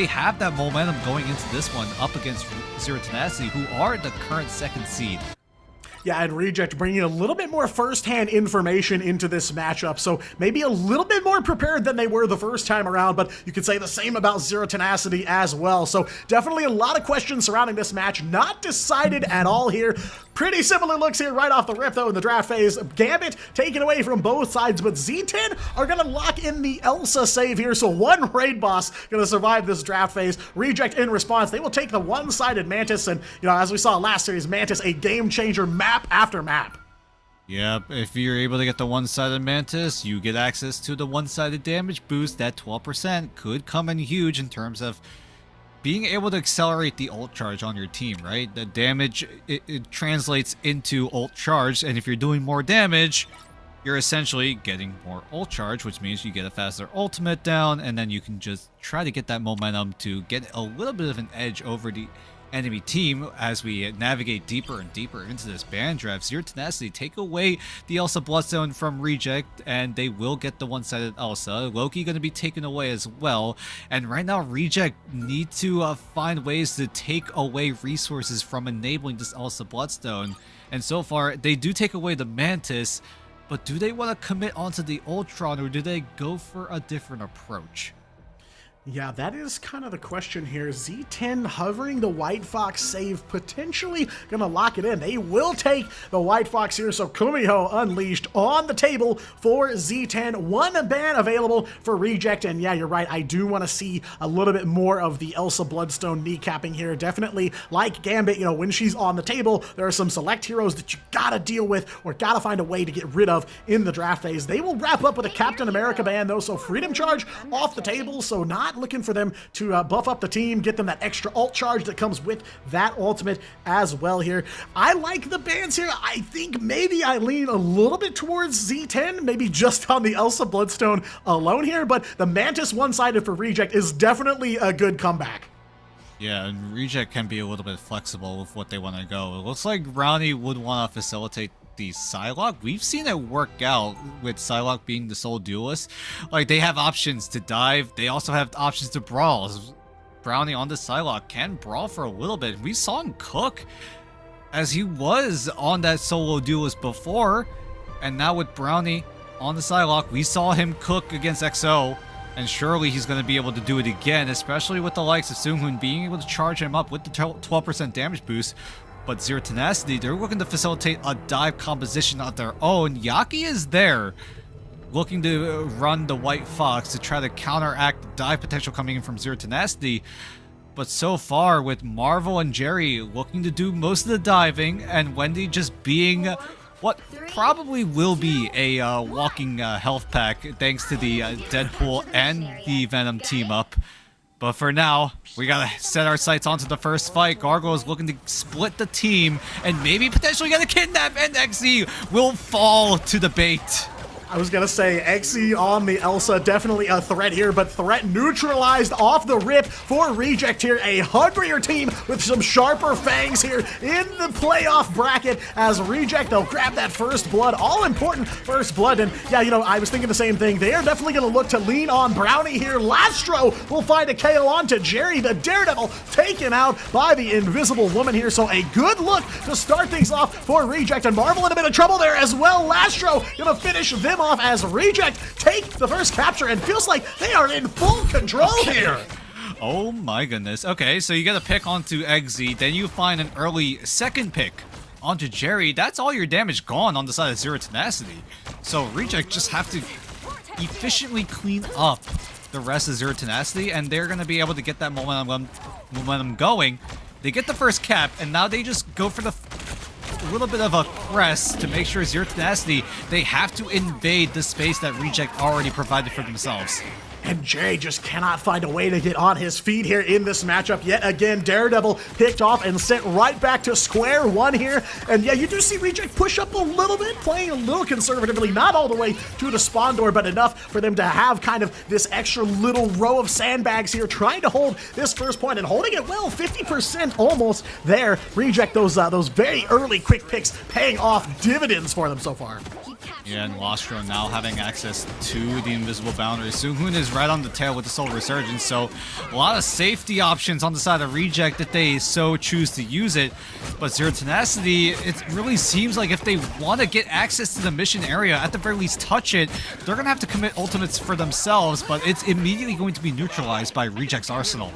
they have that momentum going into this one up against Zero Tenacity, who are the current second seed. Yeah, and Reject bringing a little bit more first-hand information into this matchup, so maybe a little bit more prepared than they were the first time around, but you could say the same about Zero Tenacity as well. So definitely a lot of questions surrounding this match, not decided at all here. Pretty similar looks here right off the rip, though, in the draft phase. Gambit taken away from both sides, but Z10 are going to lock in the Elsa save here, so one raid boss going to survive this draft phase. Reject in response, they will take the one-sided Mantis, and, you know, as we saw last series, Mantis, a game-changer map after map. Yep, if you're able to get the one-sided Mantis, you get access to the one-sided damage boost. That 12% could come in huge in terms of being able to accelerate the ult charge on your team, right? The damage, it translates into ult charge, and if you're doing more damage, you're essentially getting more ult charge, which means you get a faster ultimate down, and then you can just try to get that momentum to get a little bit of an edge over the enemy team as we navigate deeper and deeper into this ban draft. Zero Tenacity take away the Elsa Bloodstone from Reject, and they will get the one-sided Elsa. Loki going to be taken away as well, and right now Reject need to find ways to take away resources from enabling this Elsa Bloodstone, and so far they do take away the Mantis, but do they want to commit onto the Ultron, or do they go for a different approach? Yeah, that is kind of the question here. Z10 hovering the White Fox save, potentially gonna lock it in. They will take the White Fox here, so Kumiho Unleashed on the table for Z10. One ban available for Reject, and yeah, you're right, I do want to see a little bit more of the Elsa Bloodstone kneecapping here. Definitely, like Gambit, you know, when she's on the table, there are some select heroes that you gotta deal with or gotta find a way to get rid of in the draft phase. They will wrap up with a Captain America ban, though, so Freedom Charge off the table, so not looking for them to buff up the team, get them that extra ult charge that comes with that ultimate as well here. I like the bans here. I think maybe I lean a little bit towards Z10, maybe just on the Elsa Bloodstone alone here, but the Mantis one-sided for Reject is definitely a good comeback. Yeah, and Reject can be a little bit flexible with what they want to go. It looks like Brownie would want to facilitate the Psylocke. We've seen it work out with Psylocke being the sole duelist. Like, they have options to dive. They also have options to brawl. Brownie on the Psylocke can brawl for a little bit. We saw him cook as he was on that solo duelist before. And now with Brownie on the Psylocke, we saw him cook against XO. And surely he's going to be able to do it again, especially with the likes of Seunghoon being able to charge him up with the 12% damage boost. But Zero Tenacity, they're looking to facilitate a dive composition of their own. Yaki is there, looking to run the White Fox to try to counteract the dive potential coming in from Zero Tenacity. But so far, with Marvel and Jerry looking to do most of the diving, and Wendy just being what probably will be a walking health pack thanks to the Deadpool and the Venom team up. But for now, we gotta set our sights onto the first fight. Gargoyle is looking to split the team and maybe potentially get a kidnap, and XE will fall to the bait. I was gonna say, XE on the Elsa, definitely a threat here, but threat neutralized off the rip for Reject here. A hungrier team with some sharper fangs here in the playoff bracket as Reject, they'll grab that first blood, all important first blood. And yeah, you know, I was thinking the same thing. They are definitely gonna look to lean on Brownie here. Lastro will find a KO onto Jerry, the Daredevil, taken out by the Invisible Woman here. So a good look to start things off for Reject, and Marvel in a bit of trouble there as well. Lastro gonna finish them off as Reject take the first capture, and feels like they are in full control here. Oh my goodness. Okay, so you get a pick onto XZ, then you find an early second pick onto Jerry. That's all your damage gone on the side of Zero Tenacity. So Reject just have to efficiently clean up the rest of Zero Tenacity, and they're going to be able to get that momentum going. They get the first cap, and now they just go for the little bit of a press to make sure Zero Tenacity, they have to invade the space that Reject already provided for themselves. And Jay just cannot find a way to get on his feet here in this matchup. Yet again, Daredevil picked off and sent right back to square one here. And yeah, you do see Reject push up a little bit, playing a little conservatively, not all the way to the spawn door, but enough for them to have kind of this extra little row of sandbags here, trying to hold this first point and holding it well, 50% almost there. Reject those very early quick picks paying off dividends for them so far. Yeah, and Lostro now having access to the invisible boundary. Suhoon is right on the tail with the Soul Resurgence, so a lot of safety options on the side of Reject if they so choose to use it. But Zero Tenacity, it really seems like if they want to get access to the mission area, at the very least touch it, they're going to have to commit ultimates for themselves, but it's immediately going to be neutralized by Reject's arsenal.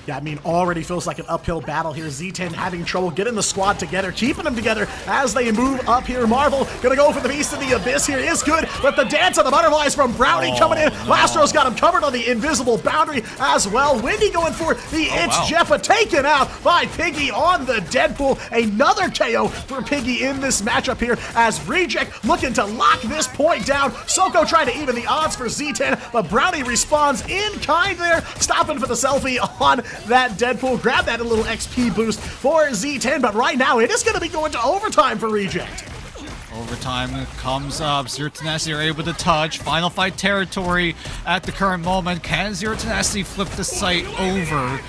Yeah, I mean, already feels like an uphill battle here. Z10 having trouble getting the squad together, keeping them together as they move up here. Marvel gonna go for the Beast of the Abyss here is good, but the Dance of the Butterflies from Brownie coming in. No. Lastro's got him covered on the invisible boundary as well. Wendy going for the Jeffa, taken out by Piggy on the Deadpool. Another KO for Piggy in this matchup here as Reject looking to lock this point down. Soko trying to even the odds for Z10, but Brownie responds in kind there, stopping for the selfie on that Deadpool. Grab that a little XP boost for Z10, but right now it is going to be going to overtime for Reject. Overtime comes up. Zero Tenacity are able to touch. Final fight territory at the current moment. Can Zero Tenacity flip the site over?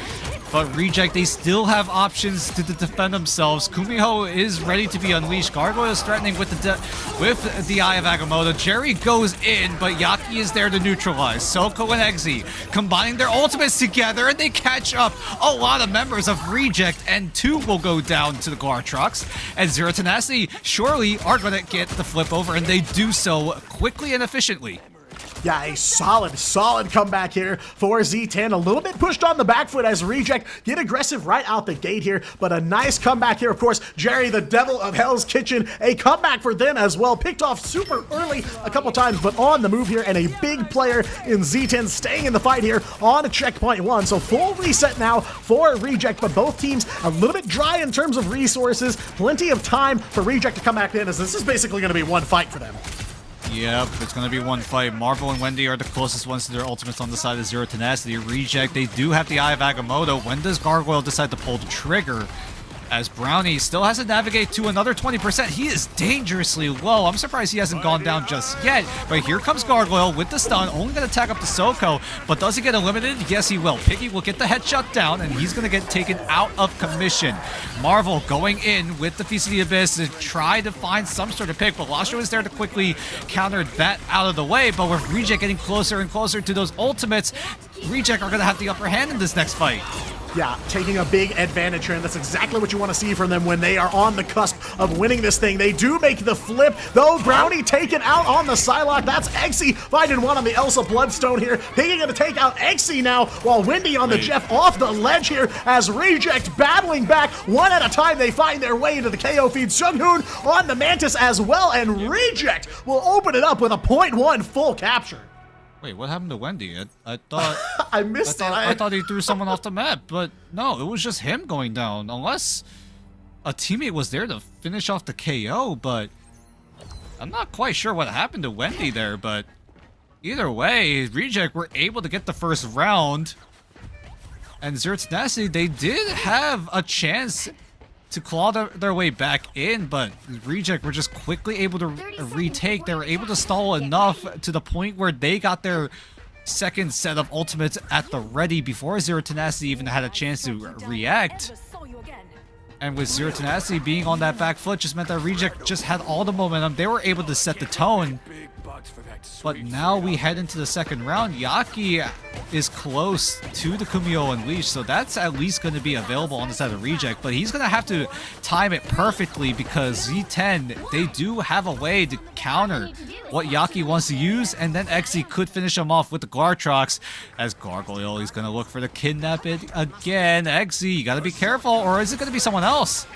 But Reject, they still have options to defend themselves. Kumiho is ready to be unleashed. Gargoyle is threatening with the Eye of Agamotto. Jerry goes in, but Yaki is there to neutralize. Soko and Eggsy combining their ultimates together, and they catch up a lot of members of Reject, and 2 will go down to the Gartrox. And Zero Tenacity surely are going to get the flip over, and they do so quickly and efficiently. Yeah, a solid comeback here for Z10. A little bit pushed on the back foot as Reject get aggressive right out the gate here, but a nice comeback here. Of course, Jerry, the Devil of Hell's Kitchen, a comeback for them as well. Picked off super early a couple times, but on the move here, and a big player in Z10 staying in the fight here on checkpoint 1. So full reset now for Reject, but both teams a little bit dry in terms of resources. Plenty of time for Reject to come back in, as this is basically going to be one fight for them. Yep, it's going to be one fight. Marvel and Wendy are the closest ones to their ultimates on the side of Zero Tenacity. Reject, they do have the Eye of Agamotto. When does Gargoyle decide to pull the trigger? As Brownie still has to navigate to another 20%. He is dangerously low. I'm surprised he hasn't gone down just yet. But here comes Gargoyle with the stun. Only going to tag up the Soko. But does he get eliminated? Yes, he will. Piggy will get the headshot down, and he's going to get taken out of commission. Marvel going in with the Feast of the Abyss to try to find some sort of pick. But Lostro is there to quickly counter that out of the way. But with Reject getting closer and closer to those ultimates, Reject are going to have the upper hand in this next fight. Yeah, taking a big advantage here, and that's exactly what you want to see from them when they are on the cusp of winning this thing. They do make the flip, though. Brownie taken out on the Psylocke. That's Eggsy finding one on the Elsa Bloodstone here. Piggy going to take out Eggsy now, while Wendy on the Jeff off the ledge here as Reject battling back. One at a time, they find their way into the KO feed. Sunghoon on the Mantis as well, and Reject will open it up with a 0.1 full capture. Wait, what happened to Wendy? I thought I missed it. I thought he threw someone off the map, but no, it was just him going down. Unless a teammate was there to finish off the KO, but I'm not quite sure what happened to Wendy there. But either way, Reject were able to get the first round, and Zero Tenacity, they did have a chance to claw their way back in, but Reject were just quickly able to retake. They were able to stall enough to the point where they got their second set of ultimates at the ready before Zero Tenacity even had a chance to react. And with Zero Tenacity being on that back foot just meant that Reject just had all the momentum. They were able to set the tone. But now we head into the second round. Yaki is close to the Kumiho Unleashed, so that's at least going to be available on the side of Reject, but he's going to have to time it perfectly because Z10, they do have a way to counter what Yaki wants to use, and then Exy could finish him off with the Gartrox as Gargoyle is going to look for the kidnap it again. Exy, you got to be careful, or is it going to be someone else?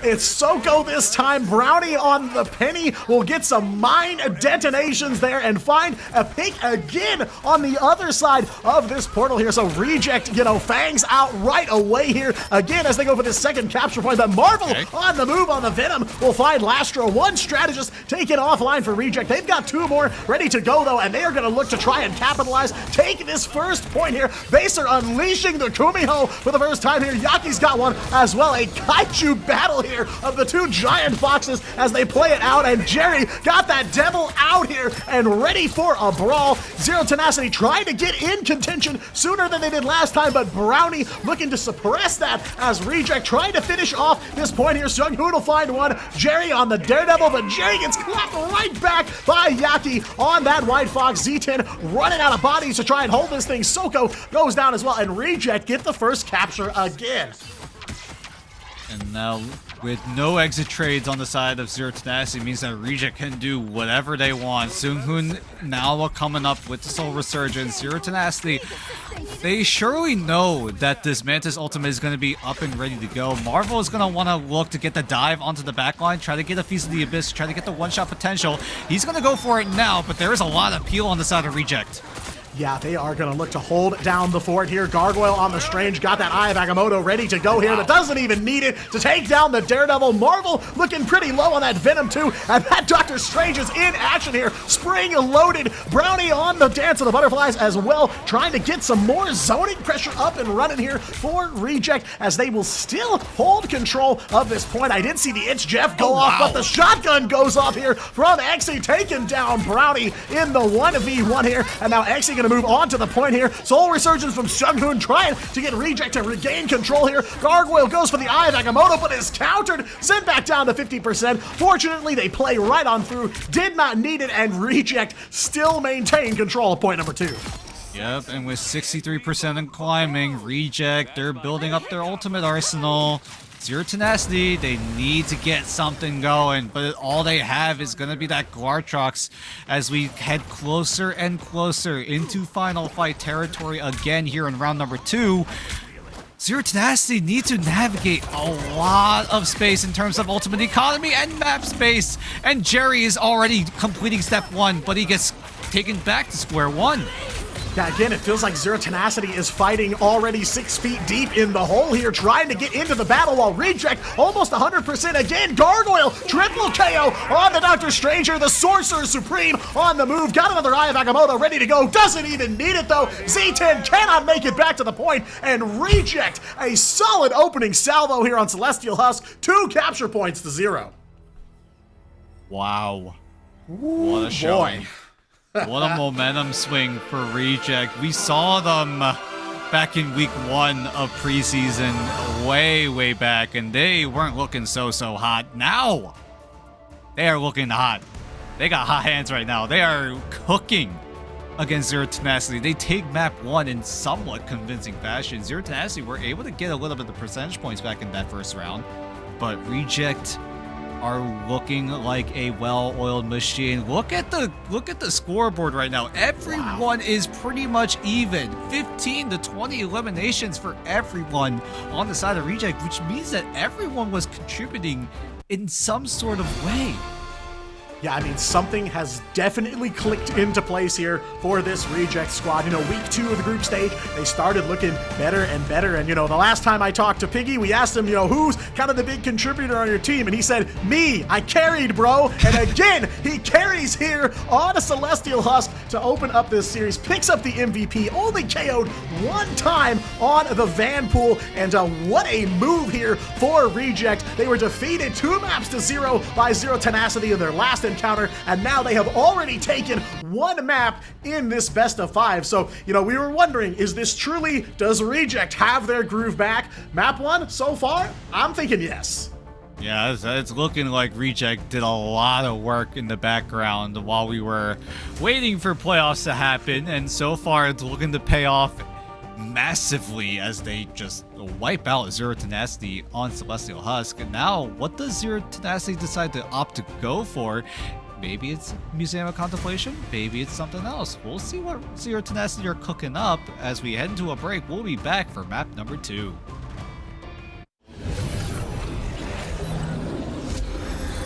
It's Soko this time. Brownie on the penny will get some mine detonations there and find a pick again on the other side of this portal here. So Reject, fangs out right away here again as they go for this second capture point. But Marvel on the move on the Venom will find Lastro. One strategist taken offline for Reject. They've got 2 more ready to go though, and they are going to look to try and capitalize. Take this first point here. Baser unleashing the Kumiho for the first time here. Yaki's got one as well. A Kaiju battle here of the two giant foxes as they play it out, and Jerry got that devil out here and ready for a brawl. Zero Tenacity trying to get in contention sooner than they did last time, but Brownie looking to suppress that as Reject trying to finish off this point here. Seunghoon will find one. Jerry on the Daredevil, but Jerry gets clapped right back by Yaki on that White Fox. Z10 running out of bodies to try and hold this thing. Soko goes down as well, and Reject get the first capture again. And now, with no exit trades on the side of Zero Tenacity, means that Reject can do whatever they want. Seunghoon now coming up with the Soul Resurgence. Zero Tenacity, they surely know that this Mantis ultimate is going to be up and ready to go. Marvel is going to want to look to get the dive onto the backline, try to get a Feast of the Abyss, try to get the one-shot potential. He's going to go for it now, but there is a lot of peel on the side of Reject. Yeah, they are going to look to hold down the fort here. Gargoyle on the Strange, got that Eye of Agamotto ready to go here. That doesn't even need it to take down the Daredevil. Marvel looking pretty low on that Venom too, and that Doctor Strange is in action here. Spring loaded. Brownie on the Dance of the Butterflies as well, trying to get some more zoning pressure up and running here for Reject as they will still hold control of this point. I did see the It's Jeff go off, but the shotgun goes off here from Exy, taking down Brownie in the 1v1 here, and now Exy gonna move on to the point here. Soul Resurgence from Seunghoon trying to get Reject to regain control here. Gargoyle goes for the Eye of Agamotto, but is countered, sent back down to 50%. Fortunately, they play right on through, did not need it, and Reject still maintain control of point number 2. Yep, and with 63% and climbing, Reject, they're building up their ultimate arsenal. Zero Tenacity, they need to get something going, but all they have is going to be that Glartrox as we head closer and closer into final fight territory again here in round number 2. Zero Tenacity need to navigate a lot of space in terms of ultimate economy and map space, and Jerry is already completing step 1, but he gets taken back to square 1. Yeah, again, it feels like Zero Tenacity is fighting already 6 feet deep in the hole here, trying to get into the battle while Reject almost 100% again. Gargoyle, triple KO on the Doctor Stranger, the Sorcerer Supreme on the move. Got another Eye of Agamotto ready to go. Doesn't even need it though. Z10 cannot make it back to the point, and Reject a solid opening salvo here on Celestial Husk. 2 capture points to 0. Wow. What a showing. What a momentum swing for Reject. We saw them back in week 1 of preseason, way back, and they weren't looking so hot. Now, they are looking hot. They got hot hands right now. They are cooking against Zero Tenacity. They take map 1 in somewhat convincing fashion. Zero Tenacity were able to get a little bit of percentage points back in that first round, but Reject are looking like a well-oiled machine. Look at the scoreboard right now. Everyone is pretty much even. 15 to 20 eliminations for everyone on the side of Reject, which means that everyone was contributing in some sort of way. Yeah, I mean, something has definitely clicked into place here for this Reject squad. You know, week 2 of the group stage, they started looking better and better. And, you know, the last time I talked to Piggy, we asked him, you know, who's kind of the big contributor on your team? And he said, me, I carried, bro. And again, he carries here on a Celestial Husk to open up this series, picks up the MVP, only KO'd 1 time on the Vanpool. And what a move here for Reject. They were defeated 2 maps to 0 by Zero Tenacity in their last encounter, and now they have already taken 1 map in this best of 5. So, you know, we were wondering, is this truly, does Reject have their groove back? Map 1 so far? I'm thinking yes. Yeah, it's looking like Reject did a lot of work in the background while we were waiting for playoffs to happen, and so far it's looking to pay off massively as they just wipe out Zero Tenacity on Celestial Husk. And now, what does Zero Tenacity decide to opt to go for? Maybe it's Museum of Contemplation, maybe it's something else. We'll see what Zero Tenacity are cooking up as we head into a break. We'll be back for map number 2.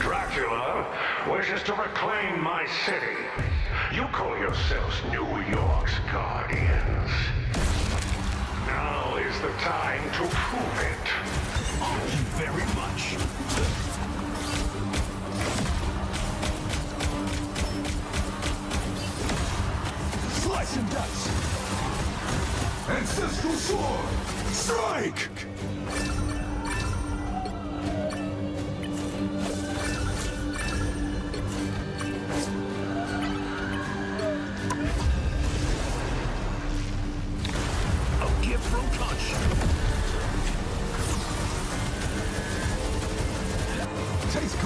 Dracula wishes to reclaim my city. You call yourselves New York's guardians. Now is the time to prove it. Thank you very much. Slice and dice. Ancestral sword. Strike!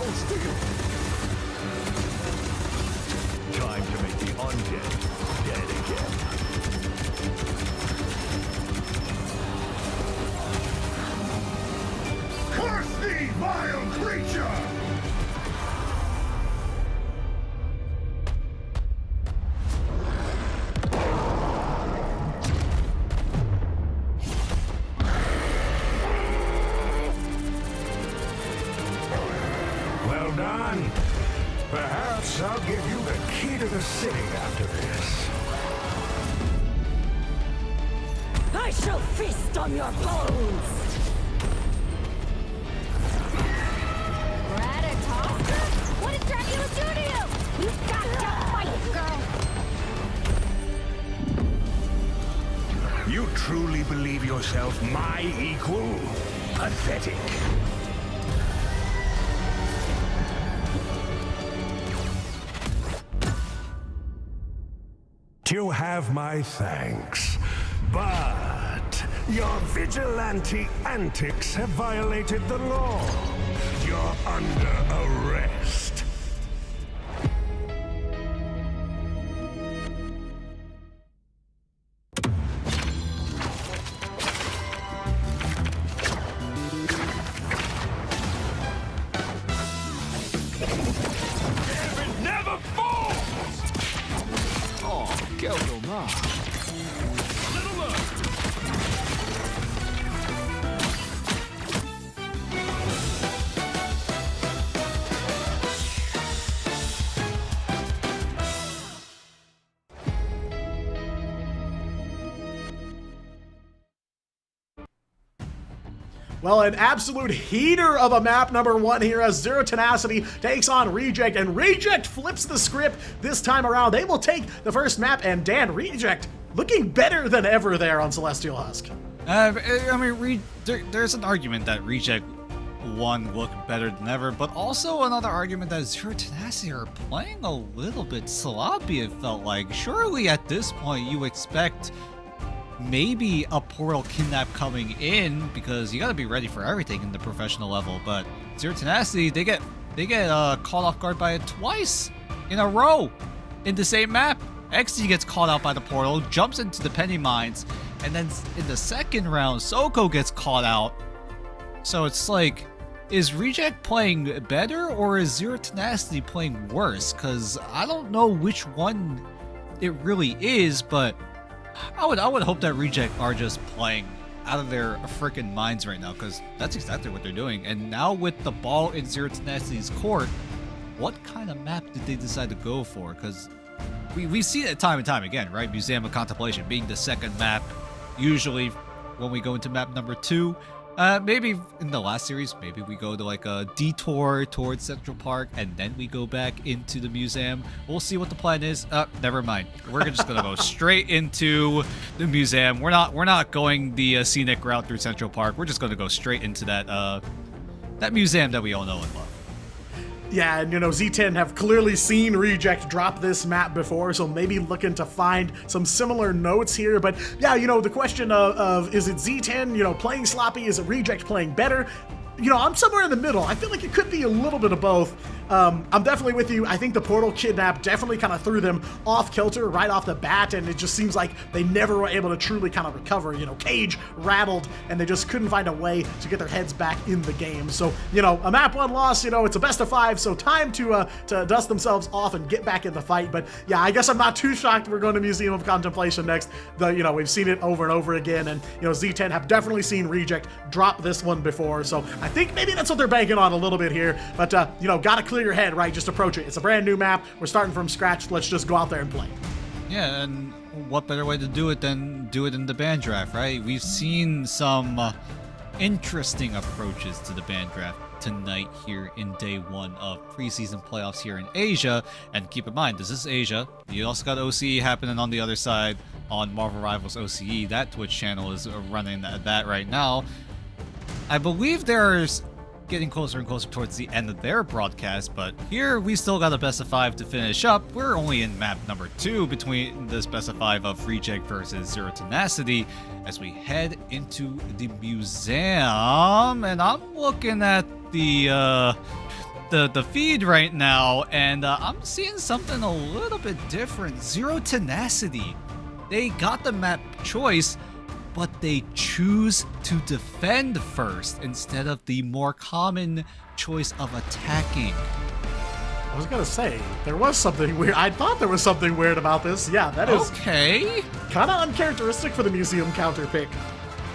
Hold still. Time to make the undead dead again. Curse thee, vile creature! Well done. Perhaps I'll give you the key to the city after this. I shall feast on your bones! Ratatosker? What did Dracula do to you? You've got to fight, girl! You truly believe yourself my equal? Pathetic. You have my thanks, but your vigilante antics have violated the law. You're under arrest. It never falls! Oh, Geldo Ma. Little look! Well, an absolute heater of a map number 1 here as Zero Tenacity takes on Reject, and Reject flips the script this time around. They will take the first map, and Dan, Reject looking better than ever there on Celestial Husk. I mean, there's an argument that Reject 1 looked better than ever, but also another argument that Zero Tenacity are playing a little bit sloppy, it felt like. Surely at this point you expect maybe a portal kidnap coming in, because you gotta be ready for everything in the professional level, but Zero Tenacity, they get caught off guard by it twice in a row in the same map. XD gets caught out by the portal, jumps into the penny mines, and then in the second round, Soko gets caught out. So it's like, is Reject playing better or is Zero Tenacity playing worse? Because I don't know which one it really is, but I would hope that Reject are just playing out of their freaking minds right now, because that's exactly what they're doing. And now with the ball in Zero Tenacity's court, what kind of map did they decide to go for? Because we've seen it time and time again, right? Museum of Contemplation being the second map, usually when we go into map number 2. Maybe in the last series, maybe we go to like a detour towards Central Park and then we go back into the museum. We'll see what the plan is. Never mind. We're just gonna go straight into the museum. We're not going the scenic route through Central Park. We're just gonna go straight into that museum that we all know and love. Yeah, and Z10 have clearly seen Reject drop this map before, so maybe looking to find some similar notes here. But yeah, the question of is it Z10, playing sloppy? Is it Reject playing better? I'm somewhere in the middle. I feel like it could be a little bit of both. I'm definitely with you. I think the portal kidnap definitely kind of threw them off kilter right off the bat, and it just seems like they never were able to truly kind of recover. Cage rattled, and they just couldn't find a way to get their heads back in the game. So, a map 1 loss, it's a best of 5, so time to dust themselves off and get back in the fight. But yeah, I guess I'm not too shocked we're going to Museum of Contemplation next. We've seen it over and over again, and, Z10 have definitely seen Reject drop this one before, so I think maybe that's what they're banking on a little bit here. But, gotta clear your head, right? Just approach it. It's a brand new map. We're starting from scratch. Let's just go out there and play. Yeah, and what better way to do it than do it in the band draft, right? We've seen some interesting approaches to the band draft tonight here in day 1 of preseason playoffs here in Asia. And keep in mind, this is Asia. You also got OCE happening on the other side on Marvel Rivals OCE. That Twitch channel is running that right now. I believe there's getting closer and closer towards the end of their broadcast, but here we still got a best of 5 to finish up. We're only in map number 2 between this best of 5 of Reject versus Zero Tenacity as we head into the museum, and I'm looking at the the feed right now, and I'm seeing something a little bit different. Zero Tenacity. They got the map choice, but they choose to defend first instead of the more common choice of attacking. I was gonna say, there was something weird. I thought there was something weird about this. Yeah, that is okay. Kind of uncharacteristic for the museum counter pick.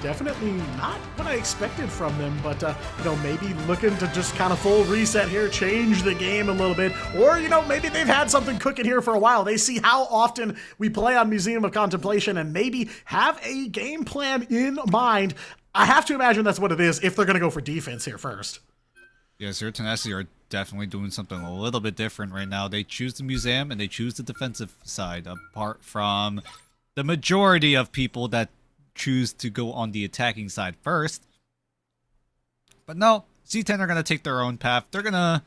Definitely not what I expected from them, but, you know, maybe looking to just kind of full reset here, change the game a little bit, or, you know, maybe they've had something cooking here for a while. They see how often we play on Museum of Contemplation and maybe have a game plan in mind. I have to imagine that's what it is if they're going to go for defense here first. Yeah, Zero Tenacity are definitely doing something a little bit different right now. They choose the museum and they choose the defensive side, apart from the majority of people that choose to go on the attacking side first. But no, Z10 are going to take their own path. They're going to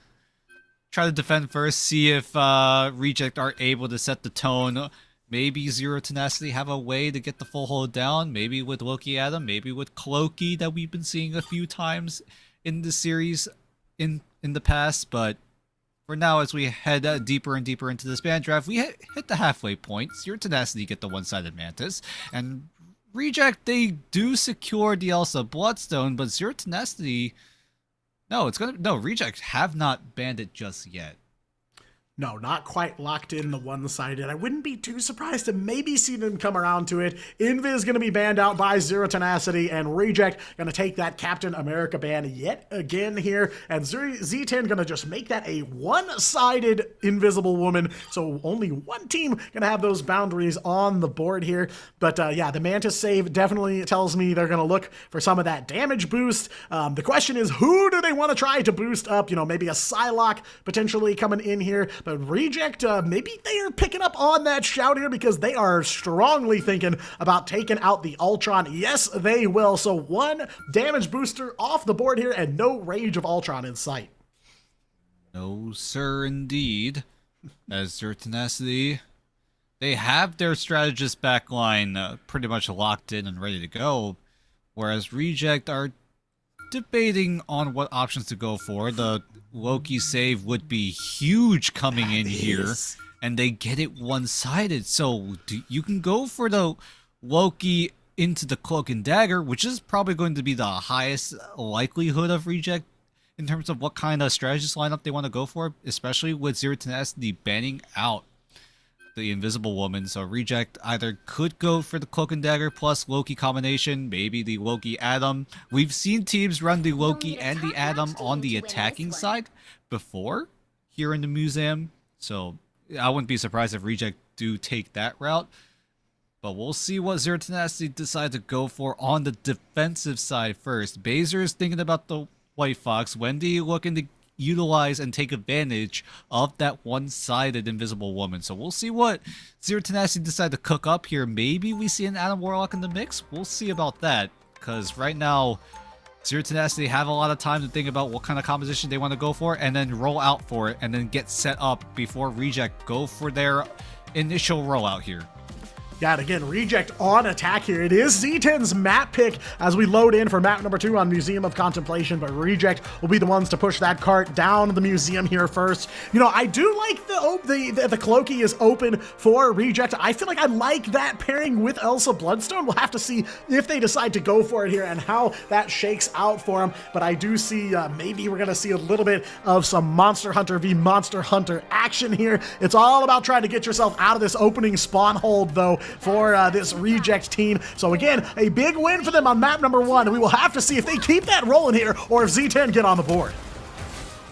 try to defend first, see if Reject are able to set the tone. Maybe Zero Tenacity have a way to get the full hold down. Maybe with Loki Adam, maybe with Cloaky that we've been seeing a few times in the series in the past. But for now, as we head deeper and deeper into this band draft, we hit the halfway point. Zero Tenacity get the one-sided Mantis, and Reject, they do secure the Elsa Bloodstone, but Zero Tenacity, Reject have not banned it just yet. No, not quite locked in the one-sided. I wouldn't be too surprised to maybe see them come around to it. Invis going to be banned out by Zero Tenacity, and Reject going to take that Captain America ban yet again here. And Z10 going to just make that a one-sided Invisible Woman. So only one team going to have those boundaries on the board here. But yeah, the Mantis save definitely tells me they're going to look for some of that damage boost. The question is, who do they want to try to boost up? You know, maybe a Psylocke potentially coming in here. But Reject, maybe they are picking up on that shout here because they are strongly thinking about taking out the Ultron. Yes, they will. So one damage booster off the board here and no Rage of Ultron in sight. No, sir, indeed. As Zero Tenacity, they have their strategist backline pretty much locked in and ready to go, whereas Reject are debating on what options to go for. The Loki save would be huge coming in here, and they get it one-sided. So you can go for the Loki into the Cloak and Dagger, which is probably going to be the highest likelihood of Reject in terms of what kind of strategist lineup they want to go for, especially with Zero Tenacity banning out the Invisible Woman. So Reject either could go for the Cloak and Dagger plus Loki combination, maybe the Loki Atom. We've seen teams run the Loki and the Atom on the attacking side before here in the museum, so I wouldn't be surprised if Reject do take that route. But we'll see what Zero Tenacity decide to go for on the defensive side first. Bazer's thinking about the White Fox. Wendy looking to utilize and take advantage of that one-sided Invisible Woman. So we'll see what Zero Tenacity decide to cook up here. Maybe we see an Adam Warlock in the mix. We'll see about that, because right now Zero Tenacity have a lot of time to think about what kind of composition they want to go for and then roll out for it and then get set up before Reject go for their initial rollout here. Yeah, and again, Reject on attack here. It is Z10's map pick as we load in for map number 2 on Museum of Contemplation, but Reject will be the ones to push that cart down the museum here first. You know, I do like the Cloaky is open for Reject. I feel like I like that pairing with Elsa Bloodstone. We'll have to see if they decide to go for it here and how that shakes out for them, but I do see maybe we're going to see a little bit of some Monster Hunter v Monster Hunter action here. It's all about trying to get yourself out of this opening spawn hold, though, for this Reject team. So again, a big win for them on map number 1. We will have to see if they keep that rolling here or if Z10 get on the board.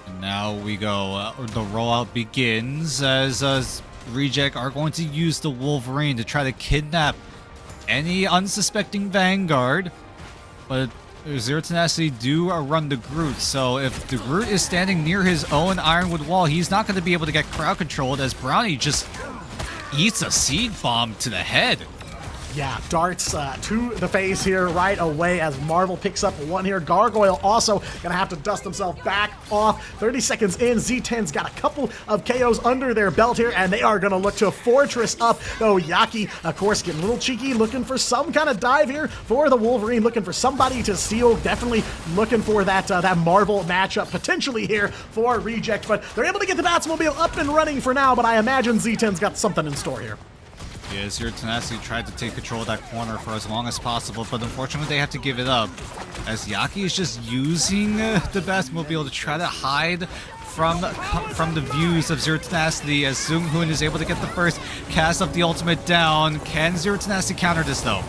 And now we go. The rollout begins as Reject are going to use the Wolverine to try to kidnap any unsuspecting Vanguard. But Zero Tenacity do run the Groot, so if the Groot is standing near his own Ironwood wall, he's not going to be able to get crowd controlled as Brownie just eats a seed bomb to the head. Yeah, darts to the face here right away as Marvel picks up one here. Gargoyle also gonna have to dust himself back off. 30 seconds in, Z10's got a couple of KOs under their belt here, and they are gonna look to fortress up. Though Yaki, of course, getting a little cheeky, looking for some kind of dive here for the Wolverine, looking for somebody to steal. Definitely looking for that that Marvel matchup potentially here for Reject, but they're able to get the Batmobile up and running for now, but I imagine Z10's got something in store here. Yeah, Zero Tenacity tried to take control of that corner for as long as possible, but unfortunately they have to give it up, as Yaki is just using the Batmobile to try to hide from the views of Zero Tenacity, as Seung-hoon is able to get the first cast of the ultimate down. Can Zero Tenacity counter this though?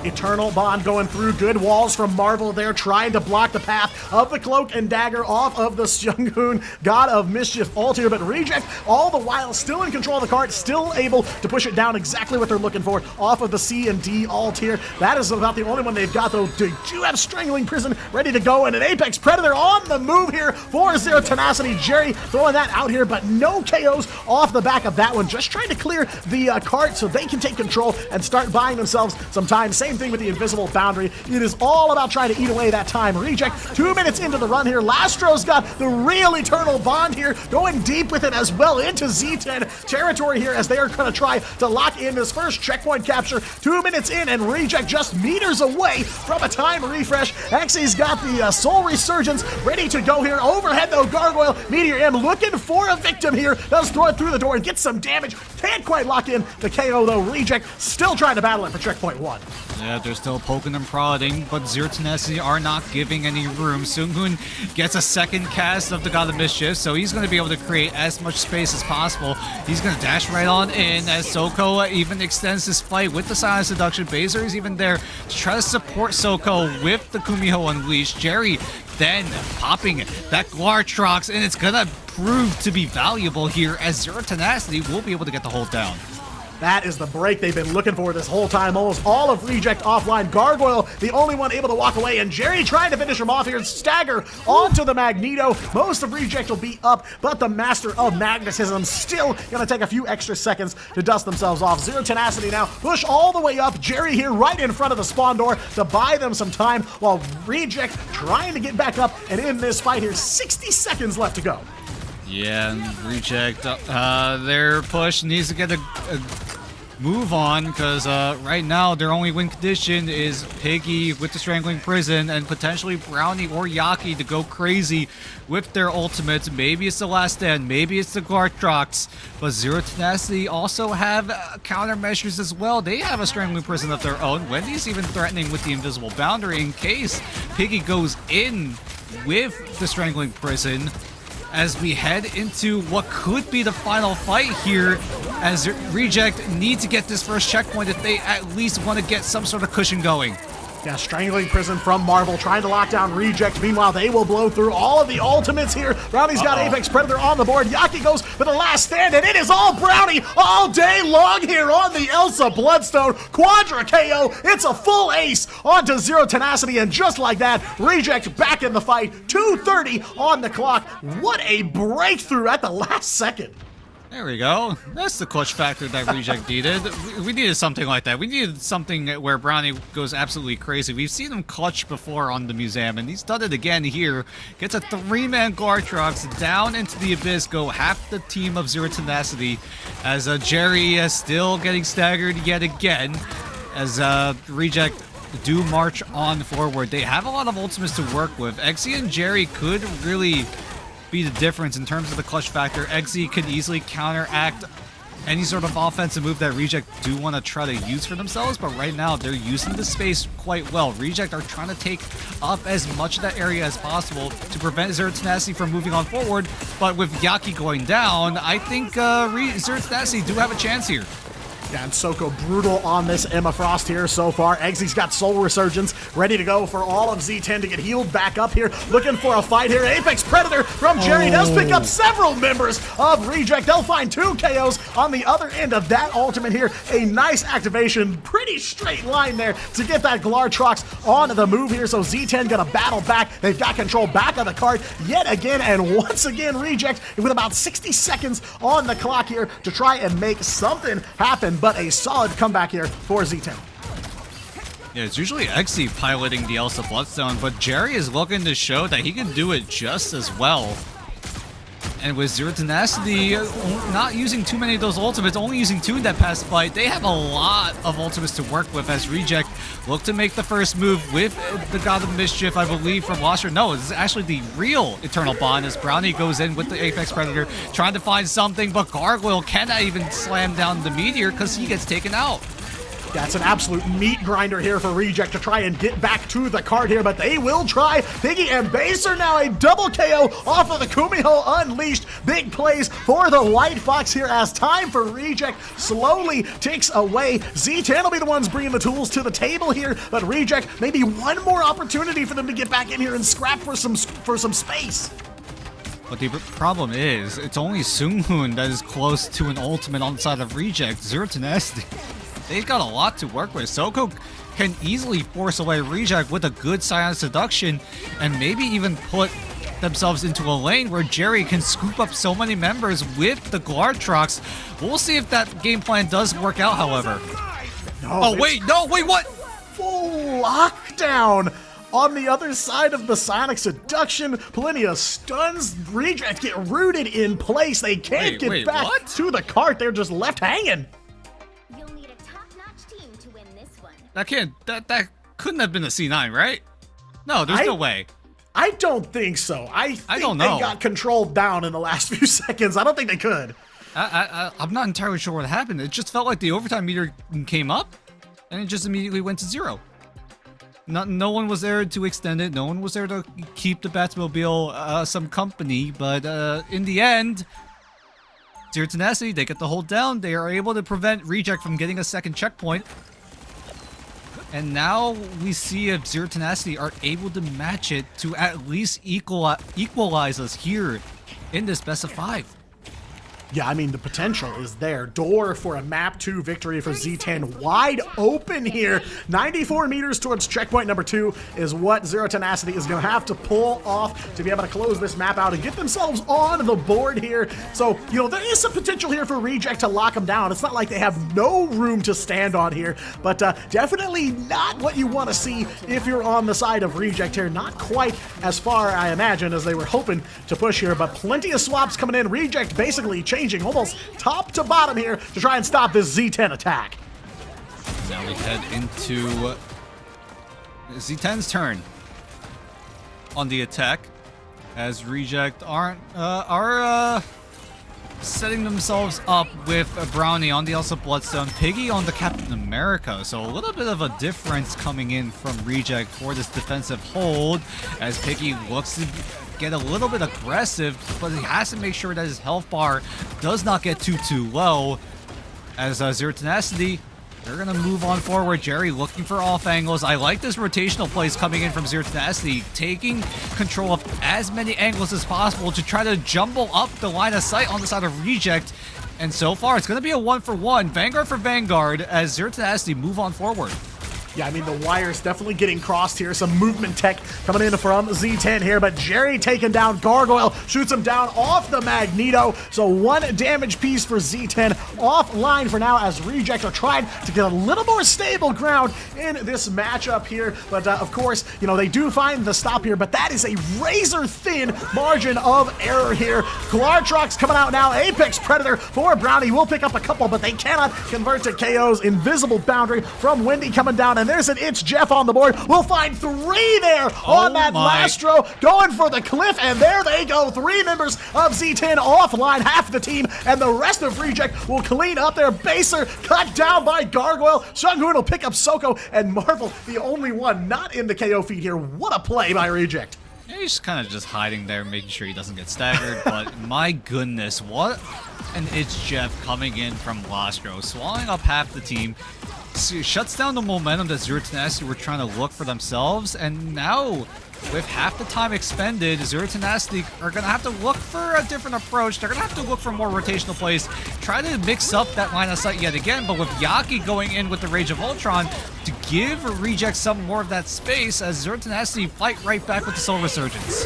Eternal Bond going through. Good walls from Marvel there, trying to block the path of the Cloak and Dagger off of the Seung-hoon God of Mischief ult here, but Reject all the while still in control of the cart, still able to push it down exactly what they're looking for off of the C and D ult here. That is about the only one they've got, though. They do have Strangling Prison ready to go, and an Apex Predator on the move here for Zero Tenacity. Jerry throwing that out here, but no KOs off the back of that one. Just trying to clear the cart so they can take control and start buying themselves some time. Same thing with the invisible boundary. It is all about trying to eat away that time. Reject 2 minutes into the run here. Lastro's got the real Eternal Bond here, going deep with it as well into Z10 territory here, as they are going to try to lock in this first checkpoint capture. 2 minutes in, and Reject just meters away from a time refresh. Xy's got the Soul Resurgence ready to go here. Overhead though, Gargoyle, Meteor M looking for a victim here. Does throw it through the door and get some damage. Can't quite lock in the KO though. Reject still trying to battle it for checkpoint 1. Yeah, they're still poking and prodding, but Zero Tenacity are not giving any room. Seung-hoon gets a second cast of the God of Mischief, so he's going to be able to create as much space as possible. He's going to dash right on in, as Soko even extends his fight with the Silent Seduction. Baser is even there to try to support Soko with the Kumiho Unleashed. Jerry then popping that Glartrox, and it's going to prove to be valuable here, as Zero Tenacity will be able to get the hold down. That is the break they've been looking for this whole time. Almost all of Reject offline. Gargoyle, the only one able to walk away, and Jerry trying to finish him off here. Stagger onto the Magneto. Most of Reject will be up, but the Master of Magnetism still gonna take a few extra seconds to dust themselves off. Zero Tenacity now push all the way up. Jerry here right in front of the spawn door to buy them some time, while Reject trying to get back up and in this fight here. 60 seconds left to go. Yeah, and Reject, their push needs to get a move on, because right now their only win condition is Piggy with the Strangling Prison, and potentially Brownie or Yaki to go crazy with their ultimates. Maybe it's the Last Stand, maybe it's the Glartrox, but Zero Tenacity also have countermeasures as well. They have a Strangling Prison of their own. Wendy's even threatening with the Invisible Boundary in case Piggy goes in with the Strangling Prison, as we head into what could be the final fight here, as Reject need to get this first checkpoint if they at least want to get some sort of cushion going. Yeah, Strangling Prison from Marvel, trying to lock down Reject. Meanwhile, they will blow through all of the ultimates here. Brownie's got Apex Predator on the board. Yaki goes for the Last Stand, and it is all Brownie all day long here on the Elsa Bloodstone. Quadra KO. It's a full ace onto Zero Tenacity, and just like that, Reject back in the fight. 2:30 on the clock. What a breakthrough at the last second. There we go. That's the clutch factor that Reject needed. We needed something like that. We needed something where Brownie goes absolutely crazy. We've seen him clutch before on the museum, and he's done it again here. Gets a 3-man Glartrox down into the abyss, go half the team of Zero Tenacity, as Jerry is still getting staggered yet again, as Reject do march on forward. They have a lot of ultimates to work with. Xy and Jerry could really be the difference in terms of the clutch factor. Xy could easily counteract any sort of offensive move that Reject do want to try to use for themselves, but right now they're using the space quite well. Reject are trying to take up as much of that area as possible to prevent Zero Tenacity from moving on forward, but with Yaki going down, I think Zero Tenacity do have a chance here. Yeah, and Soko brutal on this Emma Frost here so far. Eggsy's got Soul Resurgence ready to go for all of Z10 to get healed back up here. Looking for a fight here. Apex Predator from Jerry does pick up several members of Reject. They'll find 2 KOs on the other end of that ultimate here. A nice activation. Pretty straight line there to get that Glartrox on the move here. So Z10 gonna battle back. They've got control back of the cart yet again. And once again, Reject with about 60 seconds on the clock here to try and make something happen. But a solid comeback here for Z10. Yeah, it's usually Exy piloting the Elsa Bloodstone, but Jerry is looking to show that he can do it just as well. And with Zero Tenacity not using too many of those ultimates, only using 2 in that past fight, they have a lot of ultimates to work with as Reject look to make the first move with the God of Mischief, I believe, from Loster. No, this is actually the real Eternal Bond as Brownie goes in with the Apex Predator, trying to find something, but Gargoyle cannot even slam down the Meteor because he gets taken out. That's an absolute meat grinder here for Reject to try and get back to the card here, but they will try. Piggy and Baser now a double KO off of the Kumiho Unleashed. Big plays for the White Fox here as time for Reject slowly ticks away. Z10 will be the ones bringing the tools to the table here, but Reject, maybe one more opportunity for them to get back in here and scrap for some space. But the problem is, it's only Sunghun that is close to an ultimate on the side of Reject. Zero Tenacity. They've got a lot to work with. Soko can easily force away Reject with a good Silent Seduction and maybe even put themselves into a lane where Jerry can scoop up so many members with the Glartrox. We'll see if that game plan does work out, however. Wait, what? Full lockdown on the other side of the Sonic Seduction. Plenty of stuns. Reject get rooted in place. They can't get back to the cart. They're just left hanging. That couldn't have been a C9, right? No, there's no way. I don't think so. I don't know. They got controlled down in the last few seconds. I don't think they could. I'm not entirely sure what happened. It just felt like the overtime meter came up, and it just immediately went to 0. No one was there to extend it. No one was there to keep the Batmobile some company. But in the end, Zero Tenacity, they get the hold down. They are able to prevent Reject from getting a second checkpoint. And now we see if Zero Tenacity are able to match it to at least equalize us here in this best of 5. Yeah, I mean, the potential is there. Door for a map 2 victory for Z10 wide open here. 94 meters towards checkpoint number 2 is what Zero Tenacity is going to have to pull off to be able to close this map out and get themselves on the board here. So, you know, there is some potential here for Reject to lock them down. It's not like they have no room to stand on here, but definitely not what you want to see if you're on the side of Reject here. Not quite as far, I imagine, as they were hoping to push here, but plenty of swaps coming in. Reject basically changing almost top to bottom here to try and stop this Z10 attack. Now we head into Z10's turn on the attack as Reject are setting themselves up with a Brownie on the Elsa Bloodstone, Piggy on the Captain America. So a little bit of a difference coming in from Reject for this defensive hold as Piggy looks to get a little bit aggressive, but he has to make sure that his health bar does not get too low. As Zero Tenacity, they're going to move on forward. Jerry looking for off angles. I like this rotational plays coming in from Zero Tenacity, taking control of as many angles as possible to try to jumble up the line of sight on the side of Reject. And so far, it's going to be a 1-for-1. Vanguard for Vanguard as Zero Tenacity move on forward. Yeah, I mean, the wire's definitely getting crossed here. Some movement tech coming in from Z10 here, but Jerry taking down Gargoyle, shoots him down off the Magneto. So 1 damage piece for Z10 offline for now as Reject are trying to get a little more stable ground in this matchup here. But of course, you know, they do find the stop here, but that is a razor thin margin of error here. Glartrox coming out now. Apex Predator for Brownie will pick up a couple, but they cannot convert to KOs. Invisible Boundary from Wendy coming down, and there's an It's Jeff on the board. We'll find 3 there on that Lastro, going for the cliff, and there they go. 3 members of Z10 offline, half the team, and the rest of Reject will clean up their Baser, cut down by Gargoyle. Sunghun will pick up Soko, and Marvel, the only one not in the KO feed here. What a play by Reject. Yeah, he's kind of just hiding there, making sure he doesn't get staggered, but my goodness, what an It's Jeff coming in from Lastro, swallowing up half the team. Shuts down the momentum that Zero Tenacity were trying to look for themselves, and now with half the time expended, Zero Tenacity are going to have to look for a different approach. They're going to have to look for more rotational plays, try to mix up that line of sight yet again, but with Yaki going in with the Rage of Ultron to give Reject some more of that space as Zero Tenacity fight right back with the Soul Resurgence.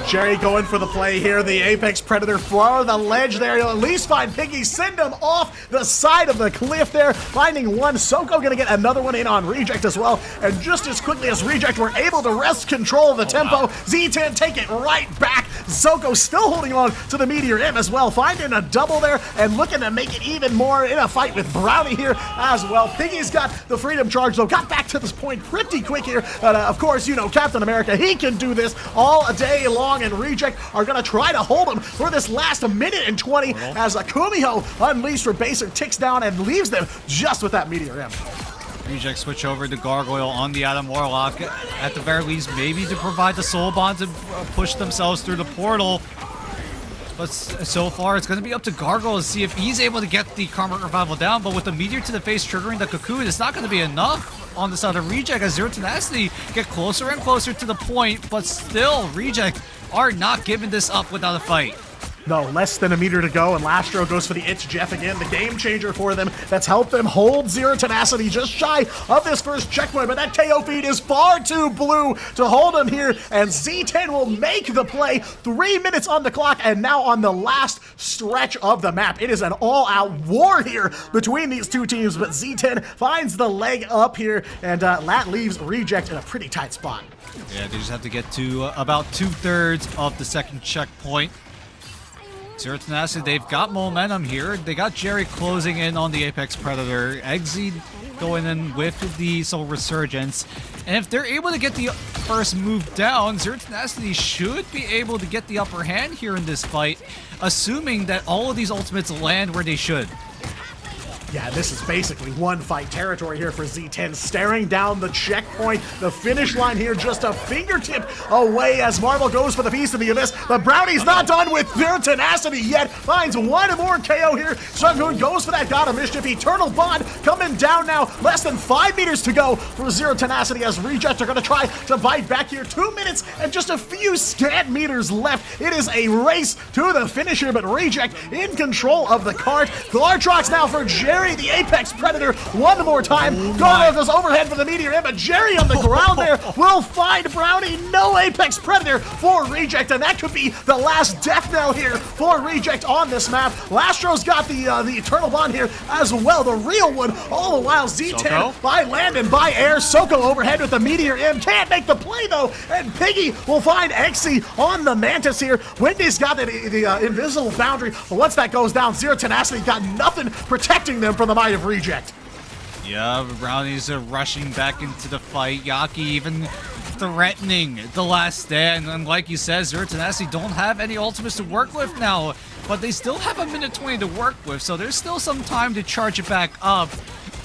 Jerry going for the play here. The Apex Predator for the ledge there. He'll at least find Piggy, send him off the side of the cliff there. Finding one. Soko gonna get another one in on Reject as well. And just as quickly as Reject were able to wrest control of the tempo, wow. Z10 take it right back. Soko still holding on to the Meteor M as well. Finding a double there and looking to make it even more in a fight with Brownie here as well. Piggy's got the Freedom Charge though. Got back to this point pretty quick here. Of course, you know, Captain America, he can do this all day long, and Reject are gonna try to hold him for this last minute and 20 as Kumiho unleashed for Baser ticks down and leaves them just with that Meteor M. Reject switch over to Gargoyle on the Adam Warlock. At the very least, maybe to provide the Soul Bond to push themselves through the portal. But so far, it's going to be up to Gargoyle to see if he's able to get the Karma Revival down. But with the Meteor to the face triggering the Cocoon, it's not going to be enough on the side of Reject as Zero Tenacity get closer and closer to the point. But still, Reject are not giving this up without a fight. No, less than a meter to go, and Lastro goes for the It's Jeff again, the game changer for them that's helped them hold Zero Tenacity just shy of this first checkpoint, but that KO feed is far too blue to hold him here, and Z10 will make the play. 3 minutes on the clock, and now on the last stretch of the map. It is an all-out war here between these two teams, but Z10 finds the leg up here, and that leaves Reject in a pretty tight spot. Yeah, they just have to get to about 2/3 of the second checkpoint. Zero Tenacity, they've got momentum here. They got Jerry closing in on the Apex Predator. Eggsy going in with the Soul Resurgence. And if they're able to get the first move down, Zero Tenacity should be able to get the upper hand here in this fight, assuming that all of these ultimates land where they should. Yeah, this is basically one fight territory here for Z10, staring down the checkpoint. The finish line here just a fingertip away as Marvel goes for the piece of the abyss. But Brownie's not done with Zero Tenacity yet. Finds one more KO here. Sunhoon goes for that God of Mischief. Eternal Bond coming down now. Less than 5 meters to go for Zero Tenacity as Reject are going to try to bite back here. 2 minutes and just a few scant meters left. It is a race to the finish here, but Reject in control of the cart. Glartrox now for Jerry, the Apex Predator, one more time. Gargoyle goes overhead for the Meteor M, but Jerry on the ground there will find Brownie. No Apex Predator for Reject, and that could be the last death knell here for Reject on this map. Lastro's got the Eternal Bond here as well, the real one. All the while, Z10 Soko? by land and by air. Soko overhead with the Meteor M. Can't make the play, though, and Piggy will find Exy on the Mantis here. Wendy's got the invisible boundary, but once that goes down, Zero Tenacity got nothing protecting them from the might of Reject. Yeah, Brownies are rushing back into the fight. Yaki even threatening the last stand. And like you said, Zero Tenacity don't have any ultimates to work with now, but they still have a minute 20 to work with, so there's still some time to charge it back up.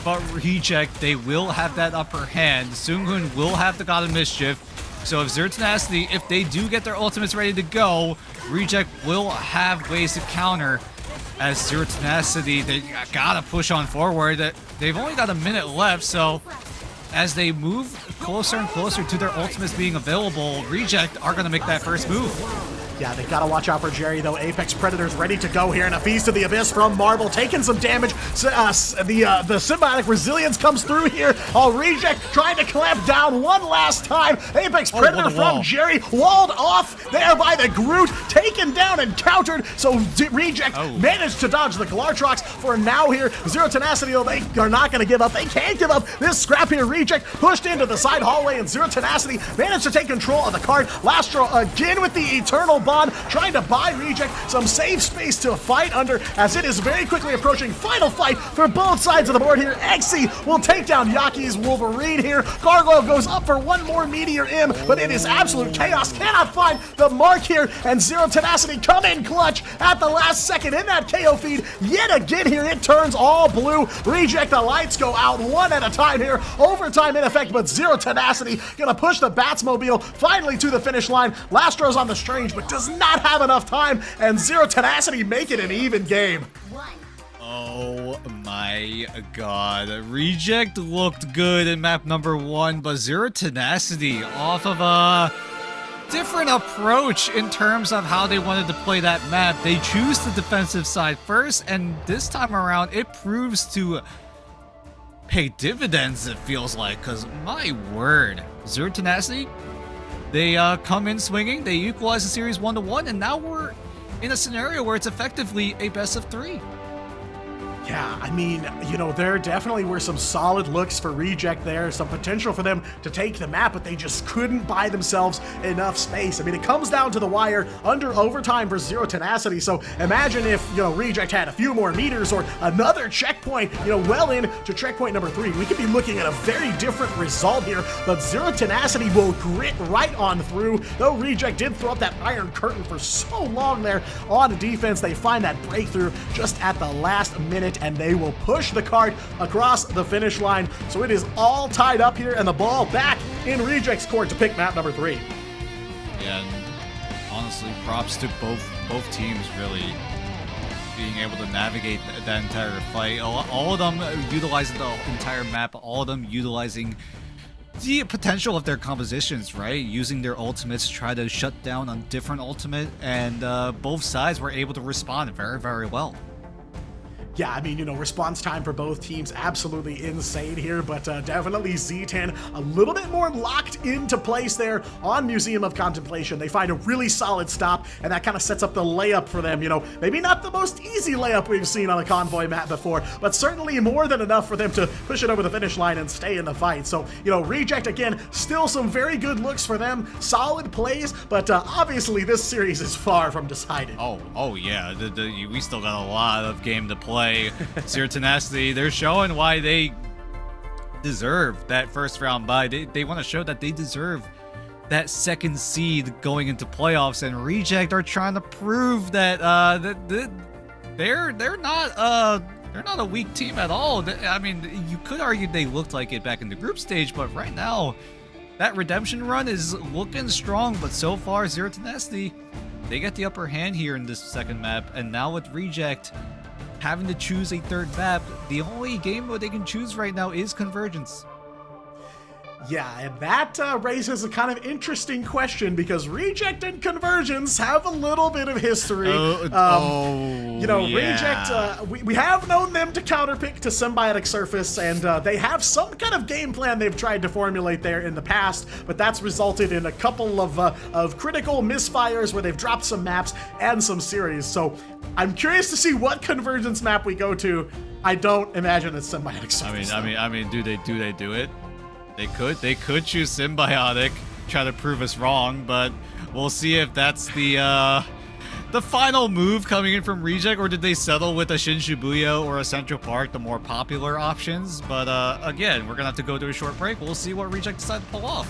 But Reject, they will have that upper hand. Sunghun will have the God of Mischief. So if Zero Tenacity, if they do get their ultimates ready to go, Reject will have ways to counter. As Zero Tenacity, they gotta push on forward. They've only got a minute left, so as they move closer and closer to their ultimates being available, Reject are gonna make that first move. Yeah, they gotta watch out for Jerry, though. Apex Predator's ready to go here, and a Feast of the Abyss from Marvel, taking some damage. The Symbiotic Resilience comes through here. Reject trying to clamp down one last time. Apex Predator from Jerry, walled off there by the Groot, taken down and countered, so Reject managed to dodge the Glartrox for now here. Zero Tenacity, though, they are not gonna give up. They can't give up this scrap here. Reject pushed into the side hallway, and Zero Tenacity managed to take control of the cart. Lastro again with the Eternal Bond, trying to buy Reject some safe space to fight under as it is very quickly approaching. Final fight for both sides of the board here. Exy will take down Yaki's Wolverine here. Gargoyle goes up for one more Meteor M, but it is absolute chaos. Cannot find the mark here, and Zero Tenacity come in clutch at the last second in that KO feed. Yet again here, it turns all blue. Reject, the lights go out one at a time here. Overtime in effect, but Zero Tenacity gonna push the Batsmobile finally to the finish line. Lastro's on the Strange, but does not have enough time, and Zero Tenacity make it an even game. Oh my god. Reject looked good in map number 1, but Zero Tenacity off of a different approach in terms of how they wanted to play that map. They choose the defensive side first, and this time around it proves to pay dividends, it feels like, because my word, Zero Tenacity, they come in swinging, they equalize the series 1-1, and now we're in a scenario where it's effectively a best of 3. Yeah, I mean, you know, there definitely were some solid looks for Reject there, some potential for them to take the map, but they just couldn't buy themselves enough space. I mean, it comes down to the wire under overtime for Zero Tenacity, so imagine if, you know, Reject had a few more meters or another checkpoint, you know, well into checkpoint number 3. We could be looking at a very different result here, but Zero Tenacity will grit right on through, though Reject did throw up that iron curtain for so long there on defense. They find that breakthrough just at the last minute, and they will push the cart across the finish line. So it is all tied up here, and the ball back in Reject's court to pick map number 3. Yeah, and honestly, props to both teams really being able to navigate that entire fight. All of them utilizing the entire map, all of them utilizing the potential of their compositions, right? Using their ultimates to try to shut down on different ultimate, and both sides were able to respond very, very well. Yeah, I mean, you know, response time for both teams absolutely insane here, but definitely Z10 a little bit more locked into place there on Museum of Contemplation. They find a really solid stop, and that kind of sets up the layup for them. You know, maybe not the most easy layup we've seen on a convoy map before, but certainly more than enough for them to push it over the finish line and stay in the fight. So, you know, Reject, again, still some very good looks for them, solid plays, but obviously this series is far from decided. Oh yeah, we still got a lot of game to play. Zero Tenacity, they're showing why they deserve that first round bye. They want to show that they deserve that second seed going into playoffs, and Reject are trying to prove that they're not a weak team at all. I mean, you could argue they looked like it back in the group stage, but right now that redemption run is looking strong. But so far, Zero Tenacity, they get the upper hand here in this second map, and now with Reject having to choose a third map, the only game mode they can choose right now is Convergence. Yeah, and that raises a kind of interesting question, because Reject and Convergence have a little bit of history. You know, yeah. Reject, we have known them to counterpick to Symbiotic Surface, and they have some kind of game plan they've tried to formulate there in the past, but that's resulted in a couple of critical misfires where they've dropped some maps and some series. So I'm curious to see what Convergence map we go to. I don't imagine it's Symbiotic Surface. I mean, do they do it? They could choose Symbiotic, try to prove us wrong, but we'll see if that's the final move coming in from Reject, or did they settle with a Shin Shibuya or a Central Park, the more popular options? But again, we're gonna have to go to a short break. We'll see what Reject decide to pull off.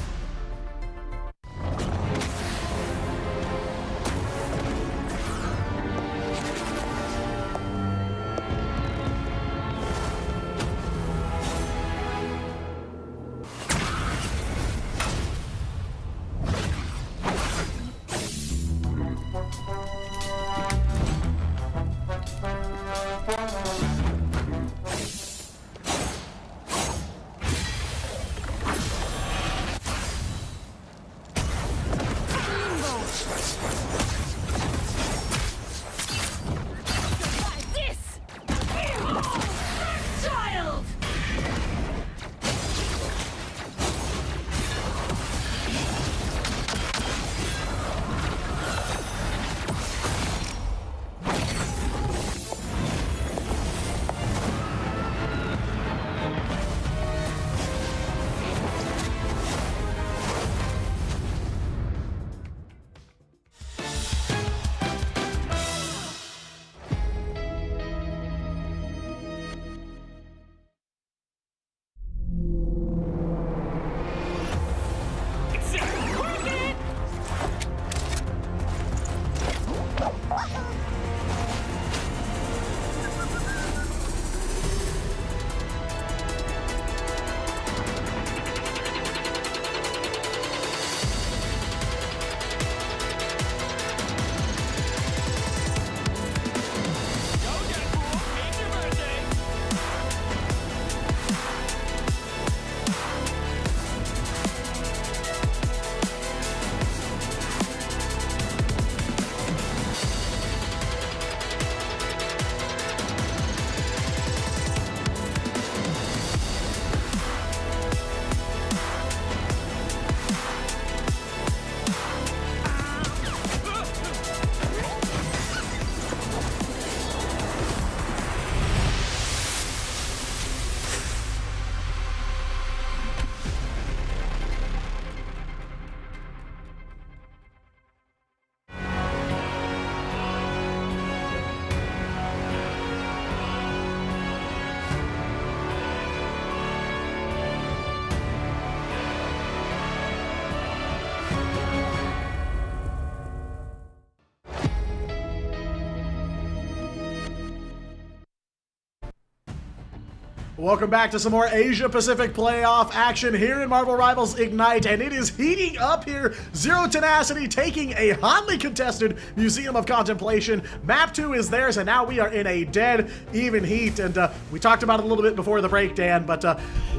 Welcome back to some more Asia Pacific playoff action here in Marvel Rivals Ignite, and it is heating up here. Zero Tenacity taking a hotly contested Museum of Contemplation. Map 2 is theirs, and now we are in a dead even heat, and we talked about it a little bit before the break, Dan, but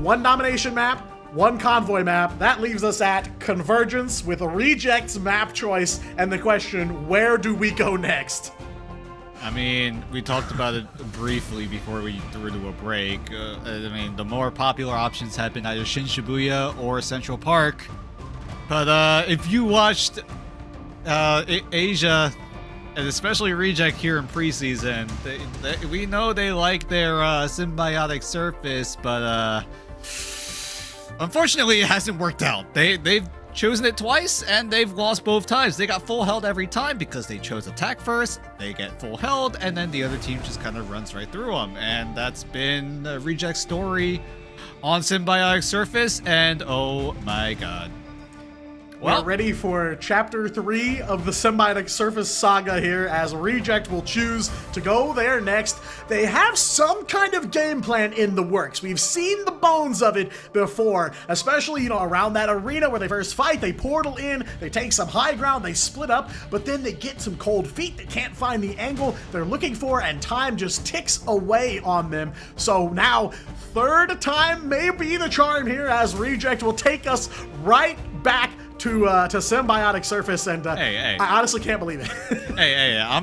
one domination map, one convoy map. That leaves us at Convergence with a Reject's map choice, and the question, where do we go next? I mean, we talked about it briefly before we threw to a break. I mean, the more popular options have been either Shin Shibuya or Central Park. But if you watched Asia, and especially Reject here in preseason, we know they like their symbiotic surface, but unfortunately it hasn't worked out. They've chosen it twice, and they've lost both times. They got full held every time because they chose attack first, they get full held, and then the other team just kind of runs right through them. And that's been Reject's story on Symbiotic Surface, and oh my god. We're ready for Chapter 3 of the Symbiotic Surface saga here, as Reject will choose to go there next. They have some kind of game plan in the works. We've seen the bones of it before, especially, around that arena where they first fight. They portal in, they take some high ground, they split up, but then they get some cold feet. They can't find the angle they're looking for, and time just ticks away on them. So now, third time may be the charm here, as Reject will take us right back to Symbiotic Surface, and I honestly can't believe it. I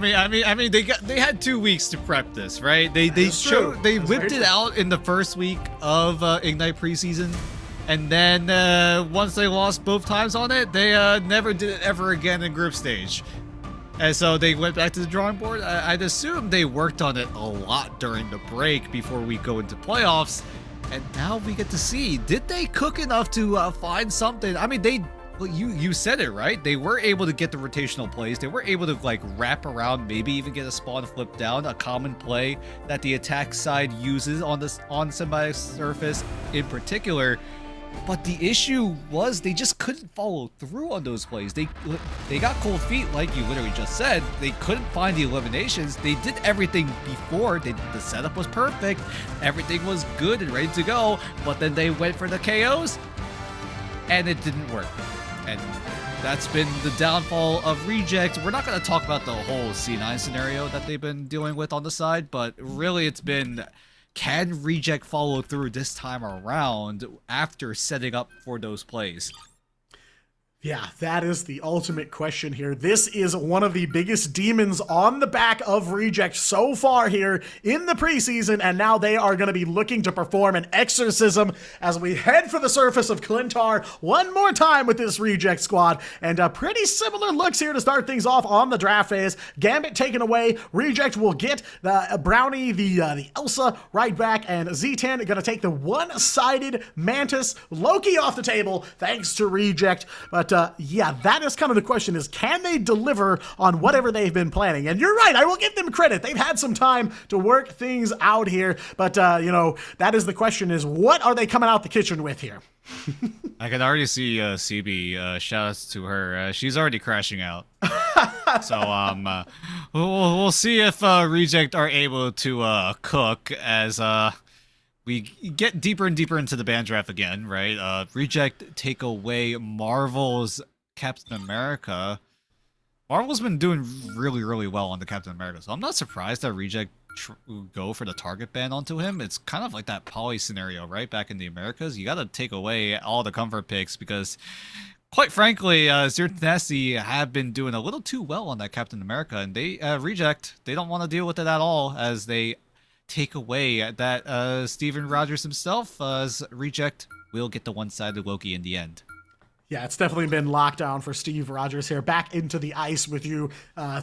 mean, they had 2 weeks to prep this, right? They whipped it out in the first week of Ignite preseason, and then once they lost both times on it, they never did it ever again in group stage. And so they went back to the drawing board. I'd assume they worked on it a lot during the break before we go into playoffs, and now we get to see, did they cook enough to find something? I mean, well, you said it, right? They were able to get the rotational plays. They were able to wrap around, maybe even get a spawn flip down, a common play that the attack side uses on Symbiotic Surface in particular. But the issue was they just couldn't follow through on those plays. They got cold feet, like you literally just said. They couldn't find the eliminations. They did everything before. The setup was perfect. Everything was good and ready to go. But then they went for the KOs, and it didn't work. And that's been the downfall of Reject. We're not going to talk about the whole C9 scenario that they've been dealing with on the side, but really it's been, can Reject follow through this time around after setting up for those plays? Yeah, that is the ultimate question here. This is one of the biggest demons on the back of Reject so far here in the preseason, and now they are going to be looking to perform an exorcism as we head for the surface of Clintar one more time with this Reject squad. And pretty similar looks here to start things off on the draft phase. Gambit taken away. Reject will get the Brownie, the Elsa right back, and Z10 going to take the one-sided Mantis Loki off the table thanks to Reject. But yeah, that is kind of the question, is can they deliver on whatever they've been planning? And you're right, I will give them credit. They've had some time to work things out here, but that is the question, is what are they coming out the kitchen with here? I can already see CB, shout outs to her. She's already crashing out. So we'll see if Reject are able to cook as we get deeper and deeper into the band draft again, right? Reject take away Marvel's Captain America. Marvel's been doing really, really well on the Captain America, so I'm not surprised that Reject go for the target ban onto him. It's kind of like that Poly scenario, right? Back in the Americas, you gotta take away all the comfort picks because, quite frankly, Zero Tenacity have been doing a little too well on that Captain America, and they Reject, they don't want to deal with it at all as they take away that Steven Rogers himself, as Reject will get the one-sided Loki in the end. Yeah, it's definitely been lockdown for Steve Rogers here, back into the ice with you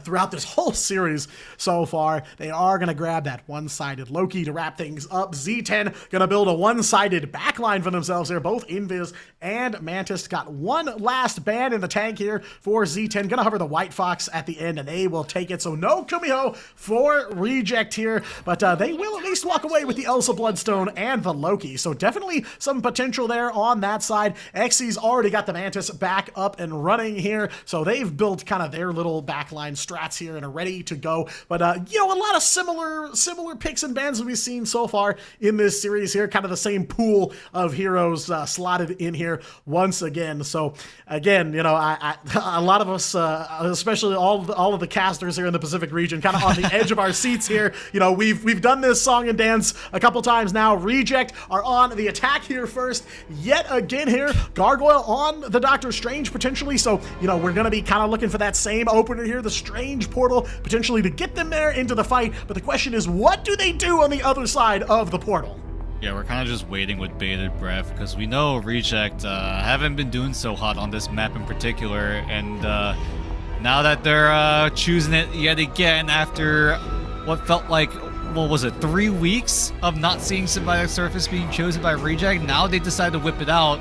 throughout this whole series so far. They are going to grab that one-sided Loki to wrap things up. Z10 going to build a one-sided backline for themselves here. Both Invis and Mantis got one last band in the tank here for Z10. Going to hover the White Fox at the end, and they will take it. So no Kumiho for Reject here, but they will at least walk away with the Elsa Bloodstone and the Loki. So definitely some potential there on that side. Xy's already got the Mantis back up and running here. So they've built kind of their little backline strats here and are ready to go. But, you know, a lot of similar picks and bans that we've seen so far in this series here. Kind of the same pool of heroes slotted in here once again. So, again, you know, a lot of us, especially all of the casters here in the Pacific region, kind of on the edge of our seats here. You know, we've done this song and dance a couple times now. Reject are on the attack here first. Yet again here, Gargoyle on the Doctor Strange potentially. So, you know, we're going to be kind of looking for that same opener here, the Strange portal, potentially to get them there into the fight. But the question is, what do they do on the other side of the portal? Yeah, we're kind of just waiting with bated breath because we know Reject haven't been doing so hot on this map in particular, and now that they're choosing it yet again after what felt like, what was it, 3 weeks of not seeing Symbiotic Surface being chosen by Reject, now they decide to whip it out.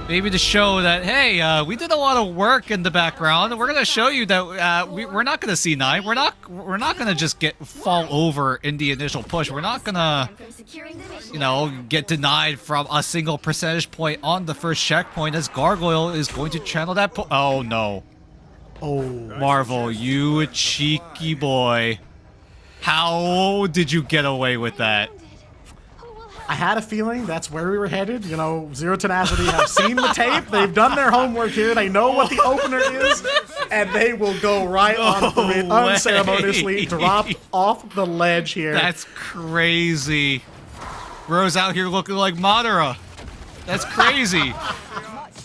Maybe to show that, hey, we did a lot of work in the background. We're gonna show you that we're not gonna C9. We're not gonna just fall over in the initial push. We're not gonna, you know, get denied from a single percentage point on the first checkpoint, as Gargoyle is going to channel that. Oh no! Oh, Marvel, you cheeky boy! How did you get away with that? I had a feeling that's where we were headed. You know, Zero Tenacity have seen the tape. They've done their homework here. They know what the opener is, and they will go right on for it, unceremoniously drop off the ledge here. That's crazy. Bro's out here looking like Madara. That's crazy.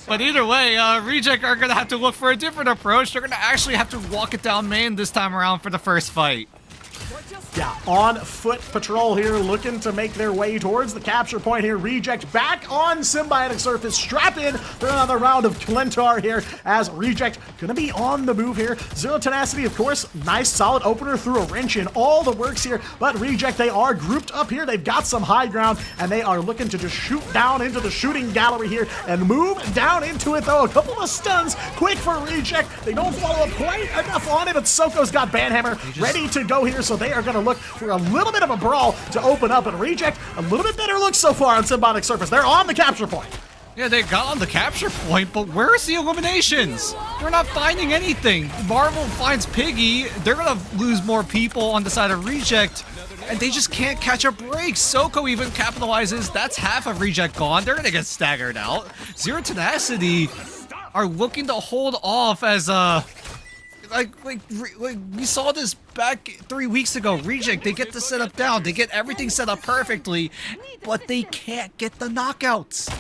But either way, Reject are going to have to look for a different approach. They're going to actually have to walk it down main this time around for the first fight. Yeah, on foot patrol here, looking to make their way towards the capture point here. Reject back on Symbiotic Surface, strap in for another round of Clentar here, as Reject gonna be on the move here. Zero Tenacity, of course, nice solid opener through a wrench in all the works here, but Reject, they are grouped up here. They've got some high ground, and they are looking to just shoot down into the shooting gallery here and move down into it, though. A couple of stuns, quick for Reject. They don't follow up quite enough on it, but Soko's got Banhammer ready to go here, so they are gonna look for a little bit of a brawl to open up, and Reject, a little bit better look so far on Symbiotic Surface. They're on the capture point. Yeah, they got on the capture point, but where's the eliminations? We're not finding anything. Marvel finds Piggy. They're gonna lose more people on the side of Reject, and they just can't catch a break. Soko even capitalizes. That's half of Reject gone. They're gonna get staggered out. Zero Tenacity are looking to hold off as like we saw this back 3 weeks ago. Reject, they get the setup down, they get everything set up perfectly, but they can't get the knockouts.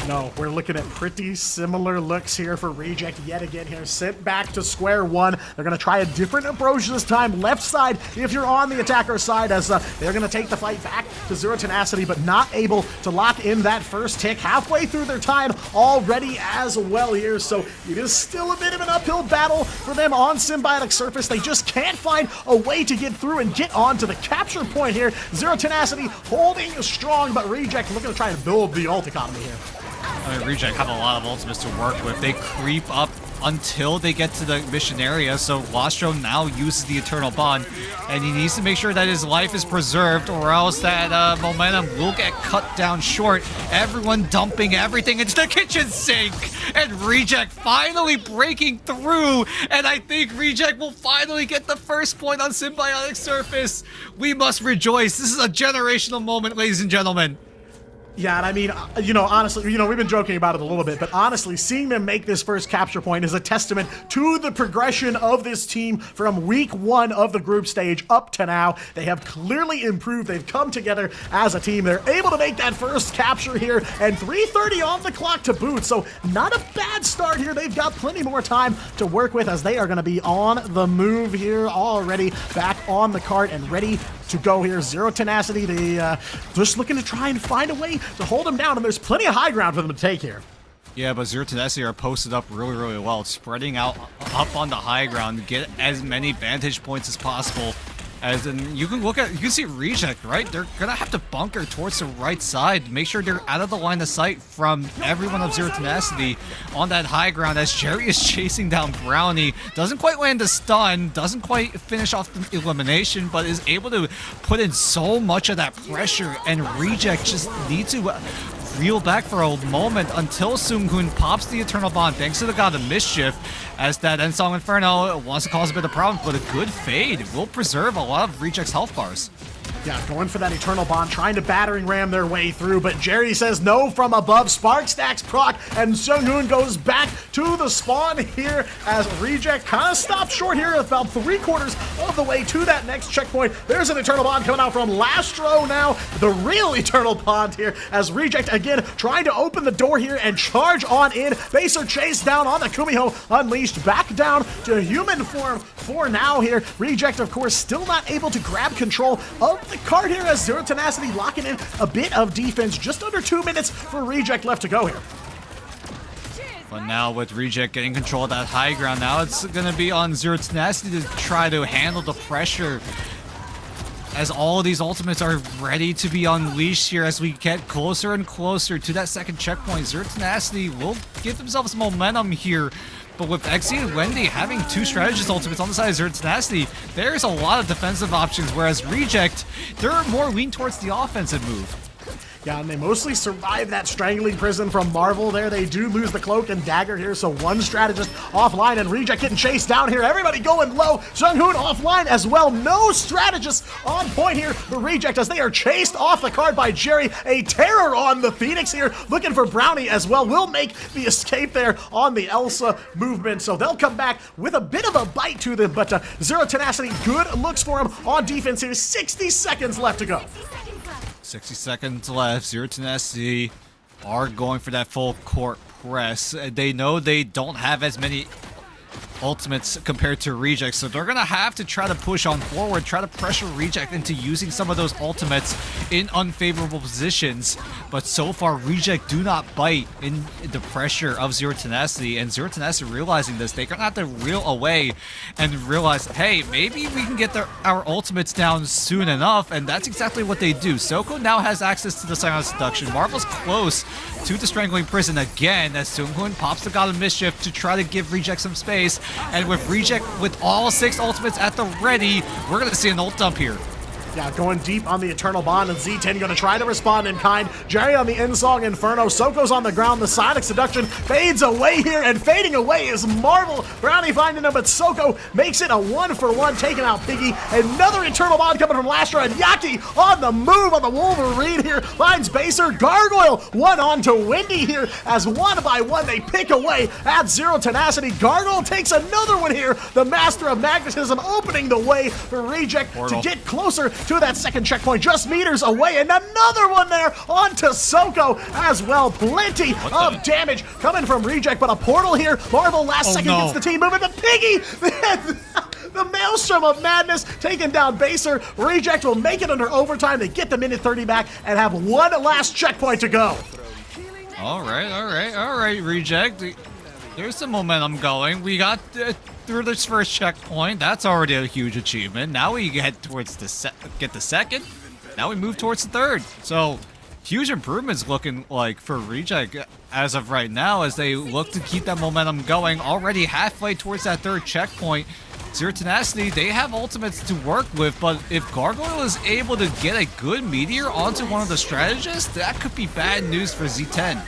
No, we're looking at pretty similar looks here for Reject yet again here. Sent back to square one. They're going to try a different approach this time. Left side if you're on the attacker side, as they're going to take the fight back to Zero Tenacity, but not able to lock in that first tick. Halfway through their time already as well here, so it is still a bit of an uphill battle for them on Symbiotic Surface. They just can't find a way to get through and get on to the capture point here. Zero Tenacity holding strong, but Reject looking to try and build the ult economy here. I mean, Reject have a lot of ultimates to work with. They creep up until they get to the mission area, so Lostro now uses the Eternal Bond, and he needs to make sure that his life is preserved, or else that momentum will get cut down short. Everyone dumping everything into the kitchen sink, and Reject finally breaking through, and I think Reject will finally get the first point on Symbiotic Surface. We must rejoice. This is a generational moment, ladies and gentlemen. Yeah, and I mean, you know, honestly, you know, we've been joking about it a little bit, but honestly, seeing them make this first capture point is a testament to the progression of this team from week one of the group stage up to now. They have clearly improved. They've come together as a team. They're able to make that first capture here, and 3:30 on the clock to boot, so not a bad start here. They've got plenty more time to work with, as they are going to be on the move here already, back on the cart and ready to go here. Zero Tenacity, they just looking to try and find a way to hold them down, and there's plenty of high ground for them to take here. Yeah, but Zero Tenacity are posted up really, really well, spreading out up on the high ground to get as many vantage points as possible. As in, you can see Reject, right? They're gonna have to bunker towards the right side, make sure they're out of the line of sight from everyone of Zero Tenacity on that high ground, as Jerry is chasing down Brownie. Doesn't quite land the stun, doesn't quite finish off the elimination, but is able to put in so much of that pressure, and Reject just need to reel back for a moment until Seung-hoon pops the Eternal Bond thanks to the God of Mischief, as that Endsong Inferno wants to cause a bit of problem, but a good fade will preserve a lot of Reject's health bars. Yeah, going for that Eternal Bond, trying to battering ram their way through, but Jerry says no from above. Spark stacks proc, and Seung-hoon goes back to the spawn here as Reject kind of stops short here, about 3/4 of the way to that next checkpoint. There's an Eternal Bond coming out from Lastro now, the real Eternal Bond here, as Reject again trying to open the door here and charge on in. Baser chased down on the Kumiho, unleashed back down to human form for now here. Reject, of course, still not able to grab control of the card here as Zero Tenacity locking in a bit of defense. Just under 2 minutes for Reject left to go here. But now with Reject getting control of that high ground, now it's going to be on Zero Tenacity to try to handle the pressure as all of these ultimates are ready to be unleashed here as we get closer and closer to that second checkpoint. Zero Tenacity will give themselves momentum here. But with Xe and Wendy having 2 strategist ultimates on the side of Zero Tenacity, there's a lot of defensive options, whereas Reject, they're more lean towards the offensive move. Yeah, and they mostly survive that strangling prison from Marvel there. They do lose the cloak and dagger here, so one strategist offline, and Reject getting chased down here. Everybody going low. Seung-hoon offline as well. No strategists on point here for Reject as they are chased off the card by Jerry. A terror on the Phoenix here, looking for Brownie as well. Will make the escape there on the Elsa movement, so they'll come back with a bit of a bite to them, but Zero Tenacity, good looks for him on defense here. 60 seconds left to go. 60 seconds left. Zero Tenacity are going for that full court press. They know they don't have as many ultimates compared to Reject, so they're gonna have to try to push on forward, try to pressure Reject into using some of those ultimates in unfavorable positions. But so far, Reject do not bite in the pressure of Zero Tenacity, and Zero Tenacity realizing this, they're gonna have to reel away and realize, hey, maybe we can get our ultimates down soon enough, and that's exactly what they do. Soko now has access to the Silent Seduction. Marvel's close to the Strangling Prison again as Seung-hoon pops the God of Mischief to try to give Reject some space. And with Reject with all 6 ultimates at the ready, we're going to see an ult dump here. Yeah, going deep on the Eternal Bond, and Z10 going to try to respond in kind. Jerry on the Insong Inferno. Soko's on the ground. The Sonic Seduction fades away here, and fading away is Marvel. Brownie finding him, but Soko makes it a 1-for-1, taking out Piggy. Another Eternal Bond coming from Lastra, and Yaki on the move on the Wolverine here. Finds Baser. Gargoyle one on to Wendy here, as one by one they pick away at Zero Tenacity. Gargoyle takes another one here. The Master of Magnetism opening the way for Reject to get closer to that second checkpoint, just meters away, and another one there onto Soko as well. Plenty of damage coming from Reject, but a portal here. Marvel last second gets the team moving, but Piggy, the Maelstrom of Madness taking down Baser. Reject will make it under overtime. They get the minute 30 back and have one last checkpoint to go. All right, Reject. There's some momentum going. We got through this first checkpoint. That's already a huge achievement. Now we get towards get the second. Now we move towards the third. So huge improvements looking like for Reject as of right now as they look to keep that momentum going. Already halfway towards that third checkpoint. Zero Tenacity, they have ultimates to work with, but if Gargoyle is able to get a good meteor onto one of the strategists, that could be bad news for Z10.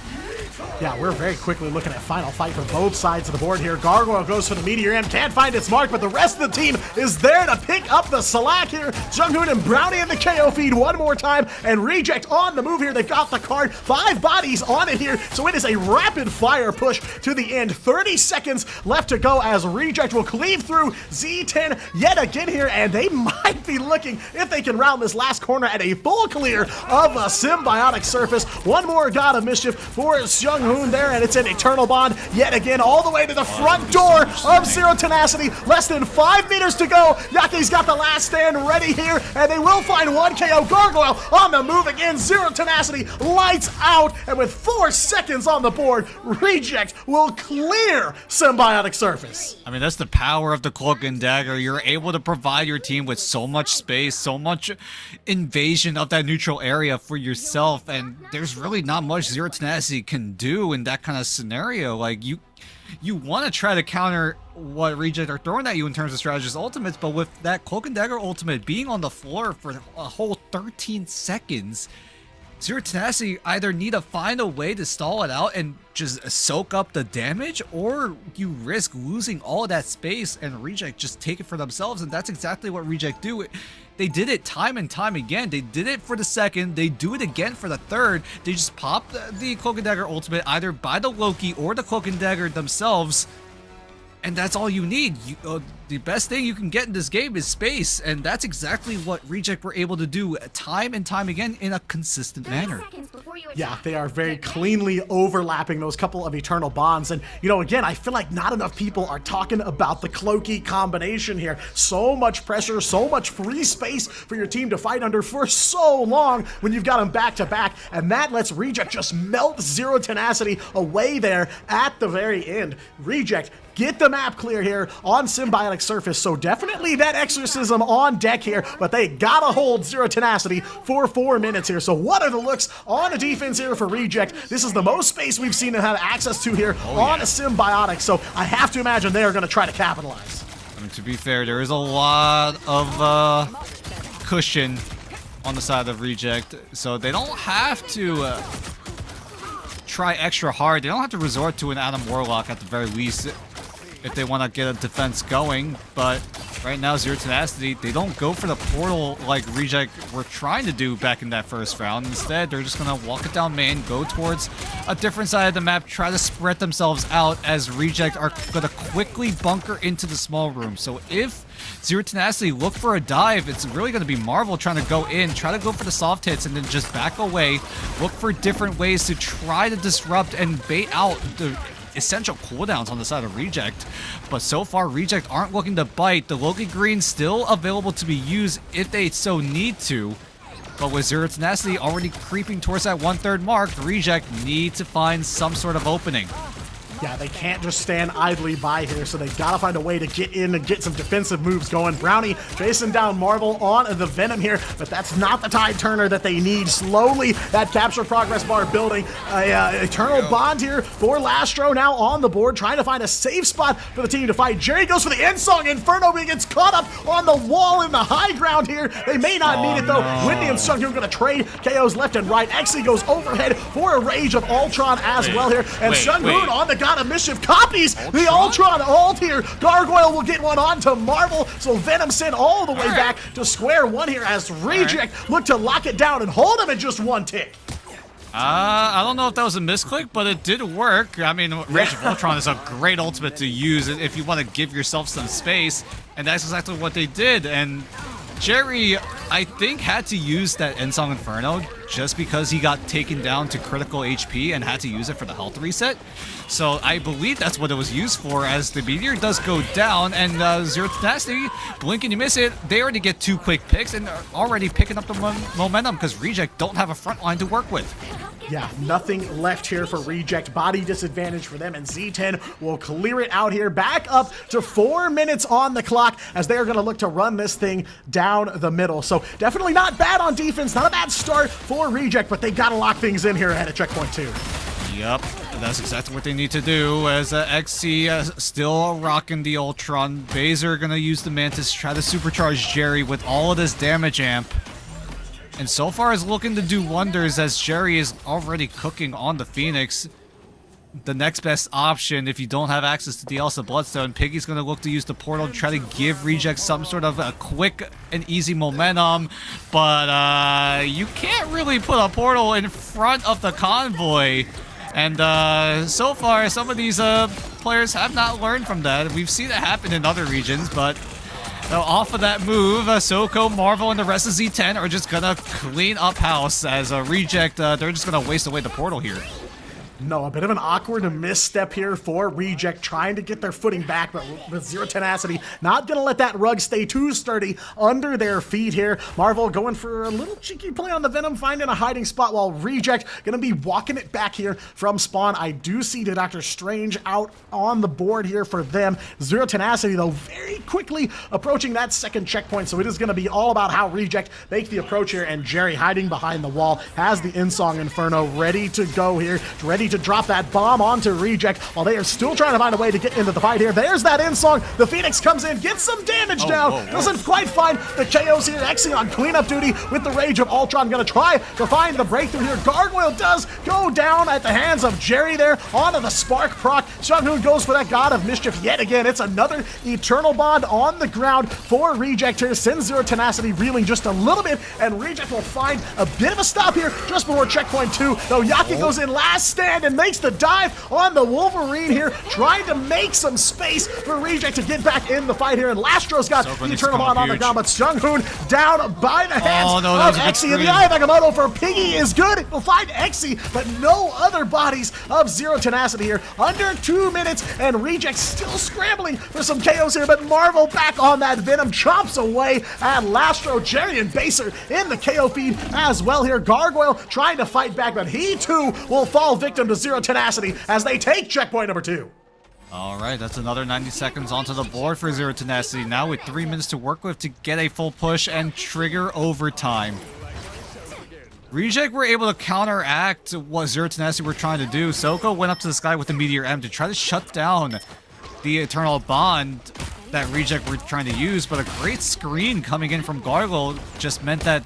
Yeah, we're very quickly looking at final fight for both sides of the board here. Gargoyle goes for the Meteor M, can't find its mark, but the rest of the team is there to pick up the slack here. Seung-hoon and Brownie in the KO feed one more time, and Reject on the move here. They've got the card, 5 bodies on it here, so it is a rapid fire push to the end. 30 seconds left to go as Reject will cleave through Z10 yet again here, and they might be looking if they can round this last corner at a full clear of a symbiotic surface. One more God of Mischief for Seung-hoon there, and it's an Eternal Bond yet again all the way to the front door of Zero Tenacity. Less than 5 meters to go. Yaki's got the last stand ready here, and they will find 1 KO. Gargoyle on the move again. Zero Tenacity lights out, and with 4 seconds on the board, Reject will clear Symbiotic Surface. I mean, that's the power of the Cloak and Dagger. You're able to provide your team with so much space, so much invasion of that neutral area for yourself, and there's really not much Zero Tenacity can do in that kind of scenario. Like, you want to try to counter what Reject are throwing at you in terms of strategist ultimates, but with that Cloak and Dagger ultimate being on the floor for a whole 13 seconds, Zero Tenacity either need to find a way to stall it out and just soak up the damage, or you risk losing all of that space and Reject just take it for themselves, and that's exactly what Reject do. They did it time and time again. They did it for the second, they do it again for the third. They just pop the Cloak and Dagger ultimate either by the Loki or the Cloak and Dagger themselves, and that's all you need. The best thing you can get in this game is space, and that's exactly what Reject were able to do time and time again in a consistent manner. Yeah, they are very cleanly overlapping those couple of Eternal Bonds. And, you know, again, I feel like not enough people are talking about the Cloaky combination here. So much pressure, so much free space for your team to fight under for so long when you've got them back to back. And that lets Reject just melt Zero Tenacity away there at the very end. Reject get the map clear here on Symbiotic Surface, so definitely that Exorcism on deck here, but they gotta hold Zero Tenacity for 4 minutes here. So what are the looks on the defense here for Reject? This is the most space we've seen them have access to here on a Symbiotic, so I have to imagine they are gonna try to capitalize. I mean, to be fair, there is a lot of cushion on the side of Reject, so they don't have to try extra hard. They don't have to resort to an Adam Warlock at the very least if they want to get a defense going, but right now Zero Tenacity, they don't go for the portal like Reject were trying to do back in that first round. Instead, they're just going to walk it down main, go towards a different side of the map, try to spread themselves out as Reject are going to quickly bunker into the small room. So if Zero Tenacity look for a dive, it's really going to be Marvel trying to go in, try to go for the soft hits, and then just back away, look for different ways to try to disrupt and bait out the essential cooldowns on the side of Reject. But so far, Reject aren't looking to bite. The Loki Green still available to be used if they so need to. But with Zero Tenacity already creeping towards that 1/3 mark, Reject need to find some sort of opening. Yeah, they can't just stand idly by here, so they gotta find a way to get in and get some defensive moves going. Brownie chasing down Marvel on the Venom here, but that's not the tide turner that they need. Slowly, that capture progress bar building. Eternal Bond here for Lastro now on the board, trying to find a safe spot for the team to fight. Jerry goes for the end song. Inferno gets caught up on the wall in the high ground here. They may not need it though. Wendy and Sung gonna trade KOs left and right. Exy goes overhead for a Rage of Ultron as well here. And Sun Moon on the God of Mischief copies the Ultron ult here. Gargoyle will get one on to Marvel, so Venom sent all the way back to square one here as Reject look to lock it down and hold him in just one tick. I don't know if that was a misclick, but it did work. I mean, Rage of Ultron is a great ultimate to use if you want to give yourself some space, and that's exactly what they did. And Jerry, I think, had to use that Endsong Inferno just because he got taken down to critical HP and had to use it for the health reset. So I believe that's what it was used for, as the meteor does go down, and Zero Tenacity, blink and you miss it, they already get 2 quick picks and are already picking up the momentum because Reject don't have a front line to work with. Yeah, nothing left here for Reject. Body disadvantage for them, and Z10 will clear it out here. Back up to 4 minutes on the clock as they are going to look to run this thing down the middle. So definitely not bad on defense, not a bad start for Reject, but they got to lock things in here ahead of checkpoint 2. Yep, that's exactly what they need to do, as XC still rocking the Ultron. Baser gonna use the Mantis to try to supercharge Jerry with all of this damage amp. And so far is looking to do wonders, as Jerry is already cooking on the Phoenix. The next best option, if you don't have access to the Elsa Bloodstone, Piggy's going to look to use the portal to try to give Reject some sort of a quick and easy momentum. But you can't really put a portal in front of the convoy. And so far, some of these players have not learned from that. We've seen it happen in other regions, but off of that move, Soko, Marvel, and the rest of Z10 are just gonna clean up house as a Reject. They're just gonna waste away the portal here. No, a bit of an awkward misstep here for Reject, trying to get their footing back, but with Zero Tenacity, not going to let that rug stay too sturdy under their feet here. Marvel going for a little cheeky play on the Venom, finding a hiding spot, while Reject going to be walking it back here from spawn. I do see the Doctor Strange out on the board here for them. Zero Tenacity, though, very quickly approaching that second checkpoint, so it is going to be all about how Reject make the approach here, and Jerry hiding behind the wall has the In-Song Inferno ready to go here, ready to drop that bomb onto Reject while they are still trying to find a way to get into the fight here. There's that In-Song. The Phoenix comes in, gets some damage down, doesn't quite find the KOs here. Exi on cleanup duty with the Rage of Ultron, gonna try to find the breakthrough here. Gargoyle does go down at the hands of Jerry there onto the Spark proc. Jung-hoon goes for that God of Mischief yet again. It's another Eternal Bond on the ground for Reject here. Sends Zero Tenacity reeling just a little bit, and Reject will find a bit of a stop here just before checkpoint 2, though Yaki goes in last stand and makes the dive on the Wolverine here, trying to make some space for Reject to get back in the fight here, and Lastro's got the Eternal Bond on the ground, but Jung-hoon down by the hands of Exi, and the Eye of Agamotto for Piggy is good. We'll find Exi, but no other bodies of Zero Tenacity here. Under 2 minutes, and Reject still scrambling for some KOs here, but Marvel back on that Venom, chomps away at Lastro. Jerry and Baser in the KO feed as well here. Gargoyle trying to fight back, but he too will fall victim to Zero Tenacity as they take checkpoint number 2. All right, that's another 90 seconds onto the board for Zero Tenacity, now with 3 minutes to work with to get a full push and trigger overtime. Reject were able to counteract what Zero Tenacity were trying to do. Soko went up to the sky with the Meteor M to try to shut down the Eternal Bond that Reject were trying to use, but a great screen coming in from Gargoyle just meant that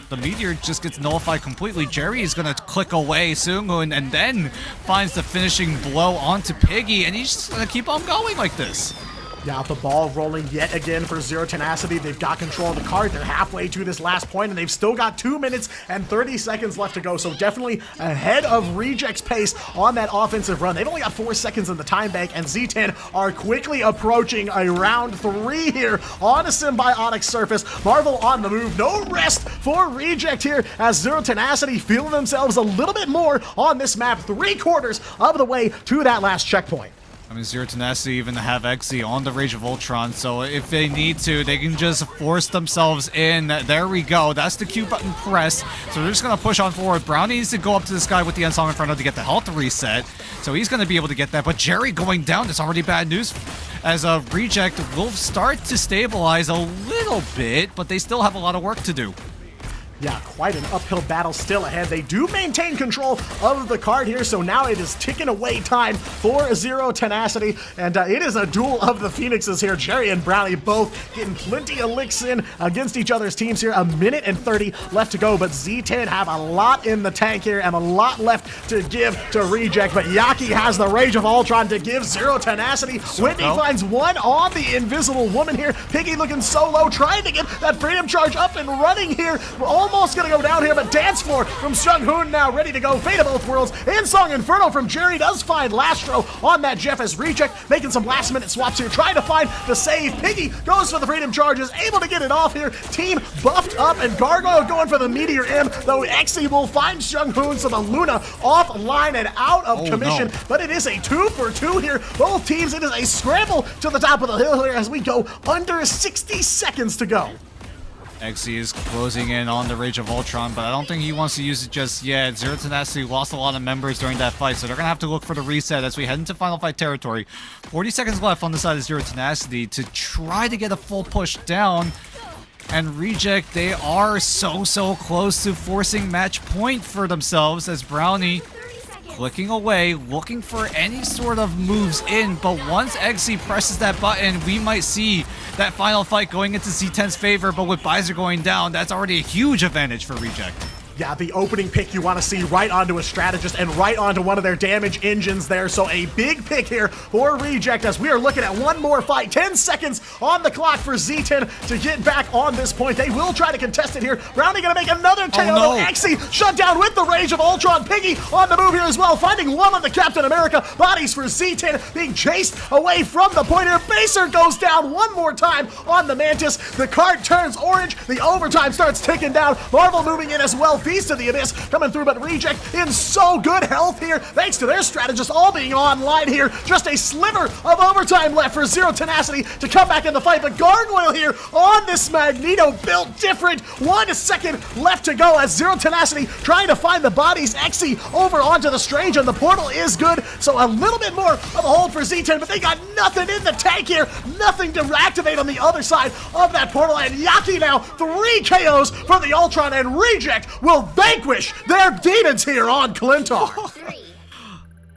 the Meteor just gets nullified completely. Jerry is going to click away Seung-hoon and then finds the finishing blow onto Piggy, and he's just going to keep on going like this. Yeah, the ball rolling yet again for Zero Tenacity. They've got control of the card. They're halfway to this last point, and they've still got 2 minutes and 30 seconds left to go. So definitely ahead of Reject's pace on that offensive run. They've only got 4 seconds in the time bank, and Z10 are quickly approaching a round 3 here on a symbiotic surface. Marvel on the move. No rest for Reject here as Zero Tenacity feeling themselves a little bit more on this map. 3/4 of the way to that last checkpoint. I mean, Zero Tenacity even have Exi on the Rage of Ultron, so if they need to, they can just force themselves in. There we go. That's the Q button press. So they're just going to push on forward. Brownie needs to go up to this guy with the In-Song Inferno to get the health reset, so he's going to be able to get that. But Jerry going down is already bad news, as a Reject will start to stabilize a little bit, but they still have a lot of work to do. Yeah, quite an uphill battle still ahead. They do maintain control of the card here, so now it is ticking away time for Zero Tenacity, and it is a duel of the Phoenixes here. Jerry and Brownie both getting plenty of licks in against each other's teams here. 1 minute and 30 left to go, but Z10 have a lot in the tank here and a lot left to give to Reject, but Yaki has the Rage of Ultron to give Zero Tenacity. Whitney finds one on the Invisible Woman here. Piggy looking so low, trying to get that Freedom Charge up and running here. Almost gonna go down here, but Dance Floor from Jung-hoon now ready to go. Fate of both worlds. In-Song Inferno from Jerry does find Lastro on that Jeff as Reject, making some last minute swaps here, trying to find the save. Piggy goes for the Freedom Charges, able to get it off here. Team buffed up, and Gargoyle going for the Meteor M, though Exi will find Jung-hoon, so the Luna offline and out of commission, no. but it is a 2-for-2 here. Both teams, it is a scramble to the top of the hill here as we go under 60 seconds to go. Exi is closing in on the Rage of Ultron, but I don't think he wants to use it just yet. Zero Tenacity lost a lot of members during that fight, so they're going to have to look for the reset as we head into Final Fight territory. 40 seconds left on the side of Zero Tenacity to try to get a full push down. And Reject, they are so close to forcing match point for themselves as Brownie clicking away, looking for any sort of moves in, but once Exi presses that button, we might see that final fight going into Z10's favor, but with Baiser going down, that's already a huge advantage for Reject. Yeah, the opening pick you want to see right onto a strategist and right onto one of their damage engines there. So a big pick here for Reject as we are looking at one more fight. 10 seconds on the clock for Z10 to get back on this point. They will try to contest it here. Brownie gonna make another KO. Oh, no. Exi shut down with the Rage of Ultron. Piggy on the move here as well, finding one on the Captain America. Bodies for Z10 being chased away from the point here. Baser goes down one more time on the Mantis. The card turns orange. The overtime starts ticking down. Marvel moving in as well. Feast of the Abyss coming through, but Reject in so good health here, thanks to their strategists all being online here. Just a sliver of overtime left for Zero Tenacity to come back in the fight, but Gargoyle here on this Magneto built different. 1 second left to go as Zero Tenacity trying to find the bodies. Exy over onto the Strange, and the portal is good, so a little bit more of a hold for Z10, but they got nothing in the tank here, nothing to activate on the other side of that portal, and Yaki now 3 KOs for the Ultron, and Reject will vanquish their demons here on Clintar.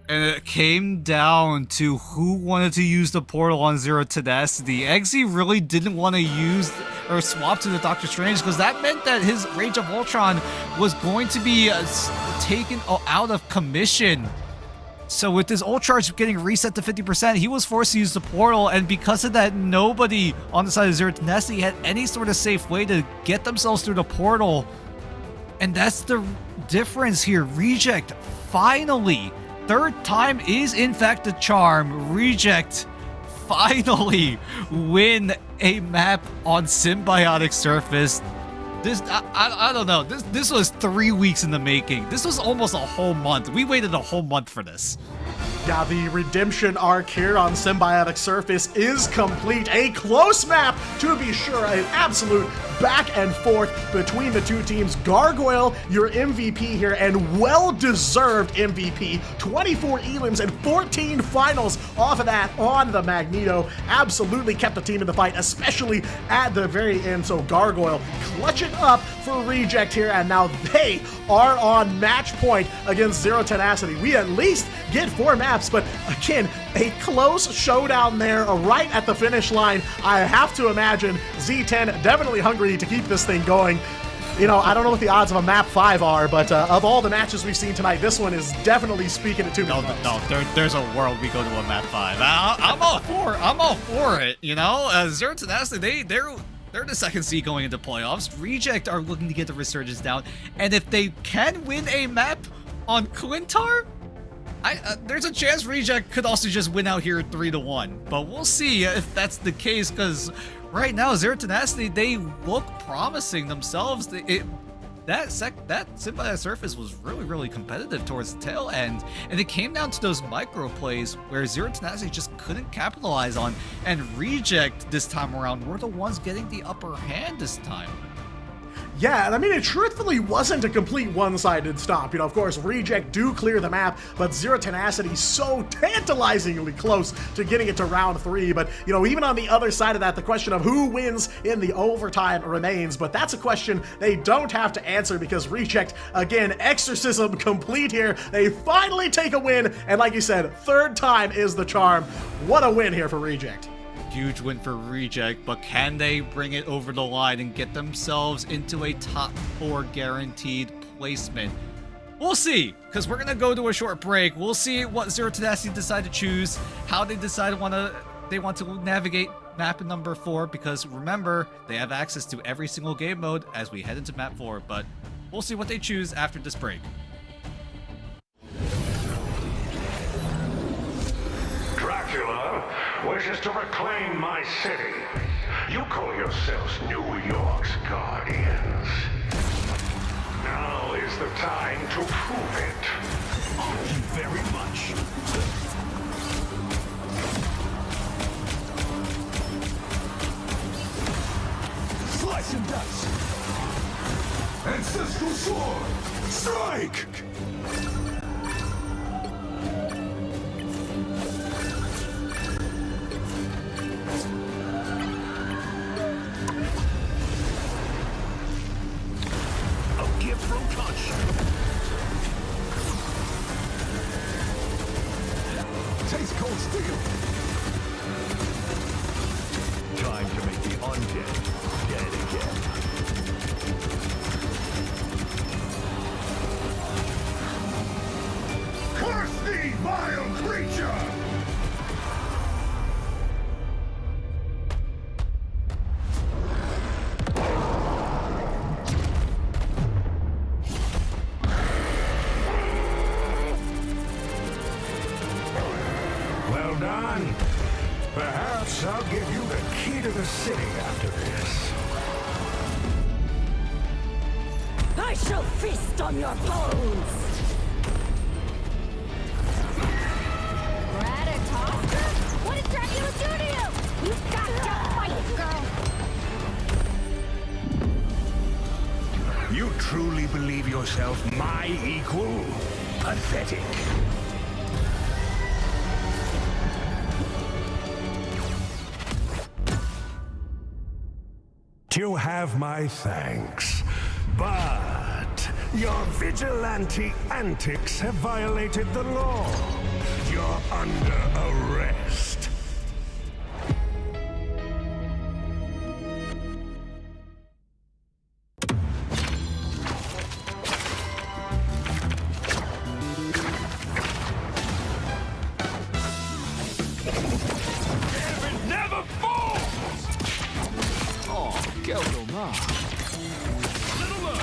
And it came down to who wanted to use the portal on Zero Tenacity. Eggsy really didn't want to use or swap to the Doctor Strange because that meant that his Rage of Ultron was going to be taken out of commission. So with his ult charge getting reset to 50%, he was forced to use the portal, and because of that, nobody on the side of Zero Tenacity had any sort of safe way to get themselves through the portal. And that's the difference here. Reject, finally, third time is in fact the charm. Reject finally win a map on Symbiotic Surface. This, I don't know, this was 3 weeks in the making. This was almost a whole month. We waited a whole month for this. Yeah, the redemption arc here on Symbiotic Surface is complete. A close map, to be sure. An absolute back and forth between the two teams. Gargoyle, your MVP here, and well-deserved MVP. 24 elims and 14 finals off of that on the Magneto. Absolutely kept the team in the fight, especially at the very end. So Gargoyle clutching up for Reject here, and now they are on match point against Zero Tenacity. We at least get 4 maps, but again, a close showdown there right at the finish line. I have to imagine Z10 definitely hungry to keep this thing going. You know, I don't know what the odds of a map 5 are, but of all the matches we've seen tonight, this one is definitely speaking it to me. No, there's a world we go to a map 5. I'm all for it. You know, Zero Tenacity, they're the second seed going into playoffs. Reject are looking to get the resurgence down, and if they can win a map on Clintar, there's a chance Reject could also just win out here 3-1. But we'll see if that's the case, because right now Zero Tenacity, they look promising themselves. That Symbiotic Surface was really competitive towards the tail end, and it came down to those micro plays where Zero Tenacity just couldn't capitalize on, and Reject this time around were the ones getting the upper hand this time. Yeah, and I mean, it truthfully wasn't a complete one-sided stomp. You know, of course, Reject do clear the map, but Zero Tenacity so tantalizingly close to getting it to round 3. But, you know, even on the other side of that, the question of who wins in the overtime remains. But that's a question they don't have to answer because Reject, again, exorcism complete here. They finally take a win, and like you said, third time is the charm. What a win here for Reject. Huge win for Reject, but can they bring it over the line and get themselves into a top 4 guaranteed placement? We'll see, because we're gonna go to a short break. We'll see what Zero Tenacity decide to choose, how they decide they want to navigate map number 4, because remember, they have access to every single game mode as we head into map 4, but we'll see what they choose after this break. Dracula wishes to reclaim my city. You call yourselves New York's guardians. Now is the time to prove it. Thank you very much. Slice and dice. Ancestral sword. Strike! Taste cold steel. Time to make the undead dead again. Curse thee, vile creature! Well done. Perhaps I'll give you the key to the city after this. I I shall feast on your bones! Ratatosker? What did Dracula do to you? You've got to fight, girl! You truly believe yourself my equal? Pathetic. You have my thanks, but your vigilante antics have violated the law. You're under arrest. Never falls! Oh, quel dommage. Little look.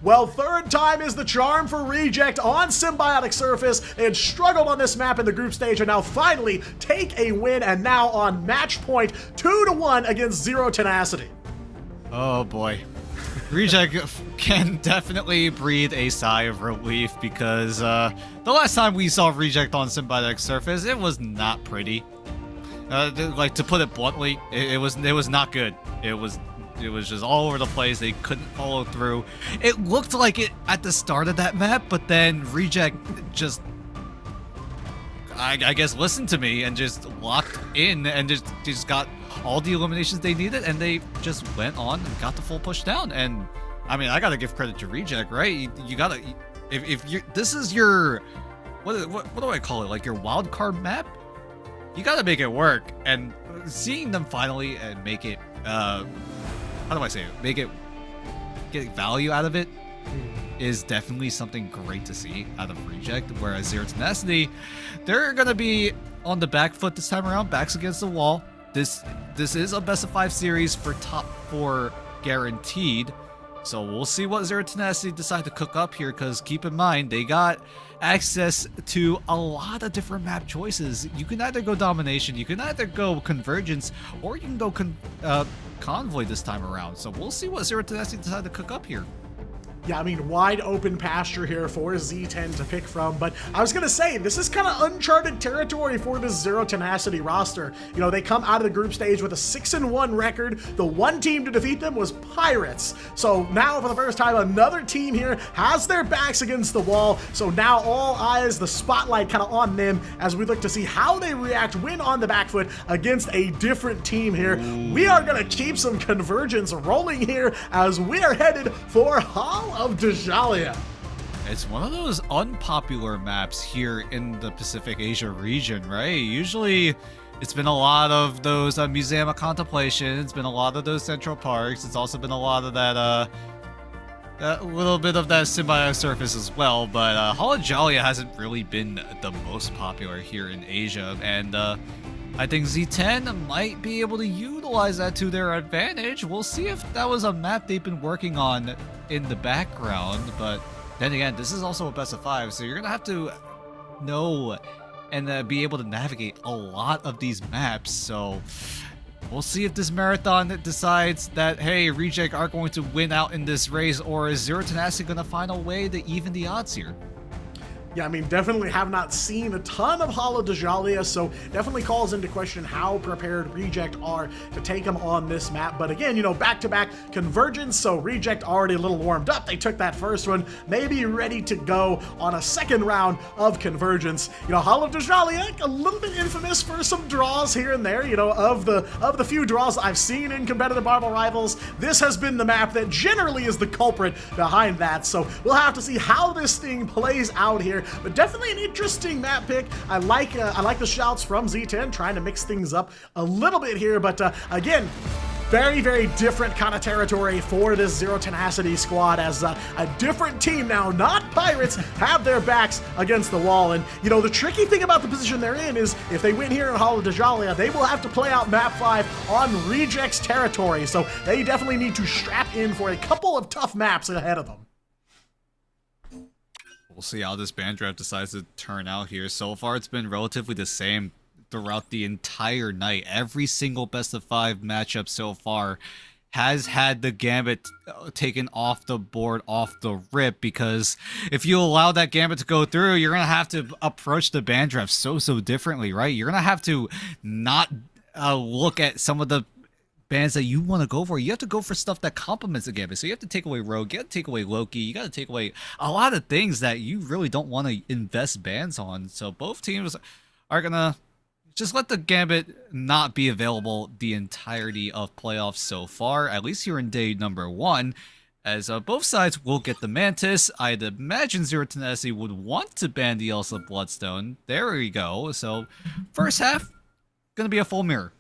Well, third time is the charm for Reject on Symbiotic Surface. They had struggled on this map in the group stage and now finally take a win, and now on match point 2-1 against Zero Tenacity. Oh boy. Reject can definitely breathe a sigh of relief because the last time we saw Reject on Symbiotic Surface, it was not pretty. Like, to put it bluntly, it was not good. It was just all over the place. They couldn't follow through. It looked like it at the start of that map, but then Reject just, I guess, listened to me and just locked in and just got all the eliminations they needed, and they just went on and got the full push down. And I mean, I gotta give credit to Reject, right? You gotta, if you, this is your, what do I call it? Like your wild card map? You gotta make it work. And seeing them finally and make it, how do I say it? Make it, get value out of it is definitely something great to see out of Reject. Whereas Zero Tenacity, they're gonna be on the back foot this time around, backs against the wall. This is a best of 5 series for top 4 guaranteed. So we'll see what Zero Tenacity decide to cook up here, because keep in mind, they got access to a lot of different map choices. You can either go Domination, you can either go Convergence, or you can go Convoy this time around. So we'll see what Zero Tenacity decide to cook up here. Yeah, I mean, wide open pasture here for Z10 to pick from, but I was gonna say, this is kind of uncharted territory for this Zero Tenacity roster. You know, they come out of the group stage with a 6-1 record. The one team to defeat them was Pirates. So now, for the first time, another team here has their backs against the wall. So now all eyes, the spotlight kind of on them as we look to see how they react when on the back foot against a different team here. We are gonna keep some Convergence rolling here as we are headed for Hall of Djalia. It's one of those unpopular maps here in the Pacific Asia region, right? Usually it's been a lot of those Museum of Contemplation, it's been a lot of those Central Parks, it's also been a lot of that a little bit of that Symbiotic Surface as well, but Hall of Djalia hasn't really been the most popular here in Asia, and I think Z10 might be able to utilize that to their advantage. We'll see if that was a map they've been working on in the background, but then again, this is also a best of 5, so you're gonna have to know and be able to navigate a lot of these maps. So we'll see if this marathon decides that, hey, Reject are going to win out in this race, or is Zero Tenacity gonna find a way to even the odds here? Yeah, I mean, definitely have not seen a ton of Hall of Djalia, so definitely calls into question how prepared Reject are to take them on this map. But again, you know, back-to-back Convergence, so Reject already a little warmed up. They took that first one, maybe ready to go on a second round of Convergence. You know, Hall of Djalia, a little bit infamous for some draws here and there. You know, of the few draws I've seen in competitive Marvel Rivals, this has been the map that generally is the culprit behind that. So we'll have to see how this thing plays out here. But definitely an interesting map pick. I like the shouts from Z10, trying to mix things up a little bit here. But again, very, very different kind of territory for this Zero Tenacity squad as a different team now, not Pirates, have their backs against the wall. And, you know, the tricky thing about the position they're in is if they win here in Hollow Dajalia, they will have to play out map 5 on Reject's territory. So they definitely need to strap in for a couple of tough maps ahead of them. We'll see how this band draft decides to turn out here. So far, it's been relatively the same throughout the entire night. Every single best of 5 matchup so far has had the Gambit taken off the board, off the rip, because if you allow that Gambit to go through, you're going to have to approach the band draft so differently, right? You're going to have to not look at some of the bands that you want to go for. You have to go for stuff that complements the Gambit. So you have to take away Rogue, you got to take away Loki, you got to take away a lot of things that you really don't want to invest bans on. So both teams are going to just let the Gambit not be available the entirety of playoffs so far, at least here in day number 1, as both sides will get the Mantis. I'd imagine Zero Tenacity would want to ban the Elsa Bloodstone. There we go. So first half, going to be a full mirror.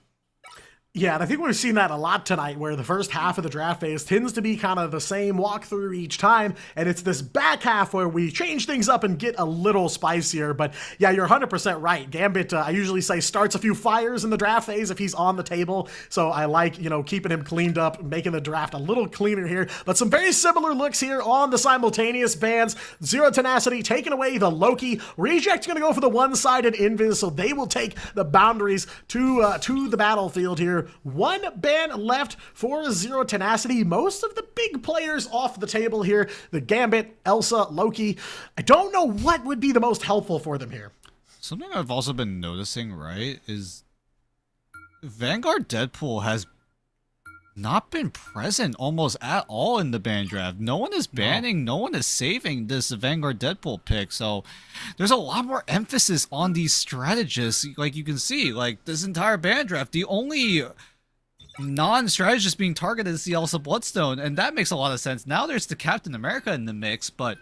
Yeah, and I think we've seen that a lot tonight, where the first half of the draft phase tends to be kind of the same walkthrough each time, and it's this back half where we change things up and get a little spicier. But yeah, you're 100% right. Gambit, I usually say, starts a few fires in the draft phase if he's on the table, so I like, you know, keeping him cleaned up, making the draft a little cleaner here. But some very similar looks here on the simultaneous bans. Zero Tenacity taking away the Loki. Reject's going to go for the one-sided Invis, so they will take the boundaries to the battlefield here. One ban left for Zero Tenacity. Most of the big players off the table here. The Gambit, Elsa, Loki. I don't know what would be the most helpful for them here. Something I've also been noticing, right, is Vanguard Deadpool has not been present almost at all in the ban draft. No one is banning, no one is saving this Vanguard Deadpool pick, so there's a lot more emphasis on these strategists. Like you can see, like this entire ban draft, the only non-strategist being targeted is the Elsa Bloodstone, and that makes a lot of sense. Now there's the Captain America in the mix, but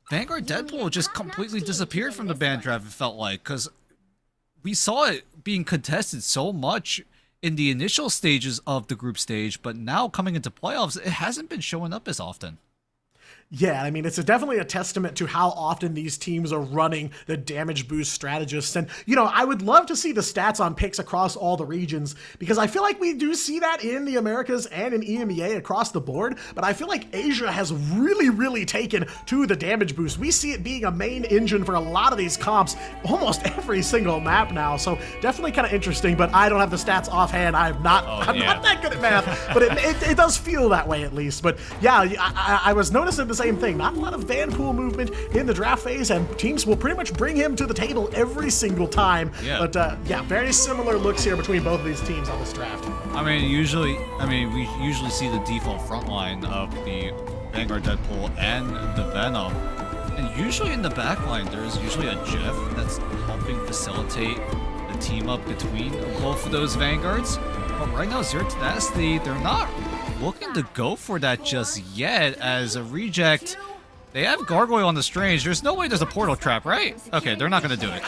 Vanguard Deadpool just completely disappeared from the ban draft, it felt like, because we saw it being contested so much in the initial stages of the group stage, but now coming into playoffs, it hasn't been showing up as often. Yeah, I mean, it's definitely a testament to how often these teams are running the damage boost strategists. And, you know, I would love to see the stats on picks across all the regions, because I feel like we do see that in the Americas and in EMEA across the board, but I feel like Asia has really taken to the damage boost. We see it being a main engine for a lot of these comps, almost every single map now, so definitely kind of interesting, but I don't have the stats offhand. I'm not that good at math, but it does feel that way at least. But yeah, I was noticing the same thing. Not a lot of Vanpool movement in the draft phase, and teams will pretty much bring him to the table every single time. Yeah. But yeah, very similar looks here between both of these teams on this draft. We usually see the default front line of the Vanguard Deadpool and the Venom. And usually in the back line, there's usually a Jeff that's helping facilitate the team up between both of those Vanguards. But right now, Zero Tenacity, they're not looking to go for that just yet. As a Reject, they have Gargoyle on the Strange. There's no way there's a portal trap, right? Okay, they're not going to do it.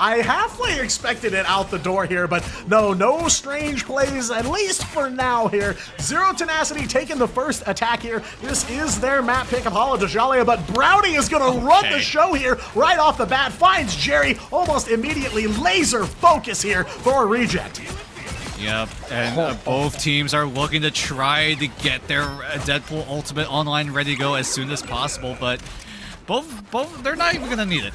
I halfway expected it out the door here, but no Strange plays, at least for now here. Zero Tenacity taking the first attack here. This is their map pick of Hollow Dajalia, but Brownie is going to run the show here right off the bat. Finds Jerry almost immediately. Laser focus here for Reject. Yep, and both teams are looking to try to get their Deadpool Ultimate online ready to go as soon as possible, but both they're not even gonna need it.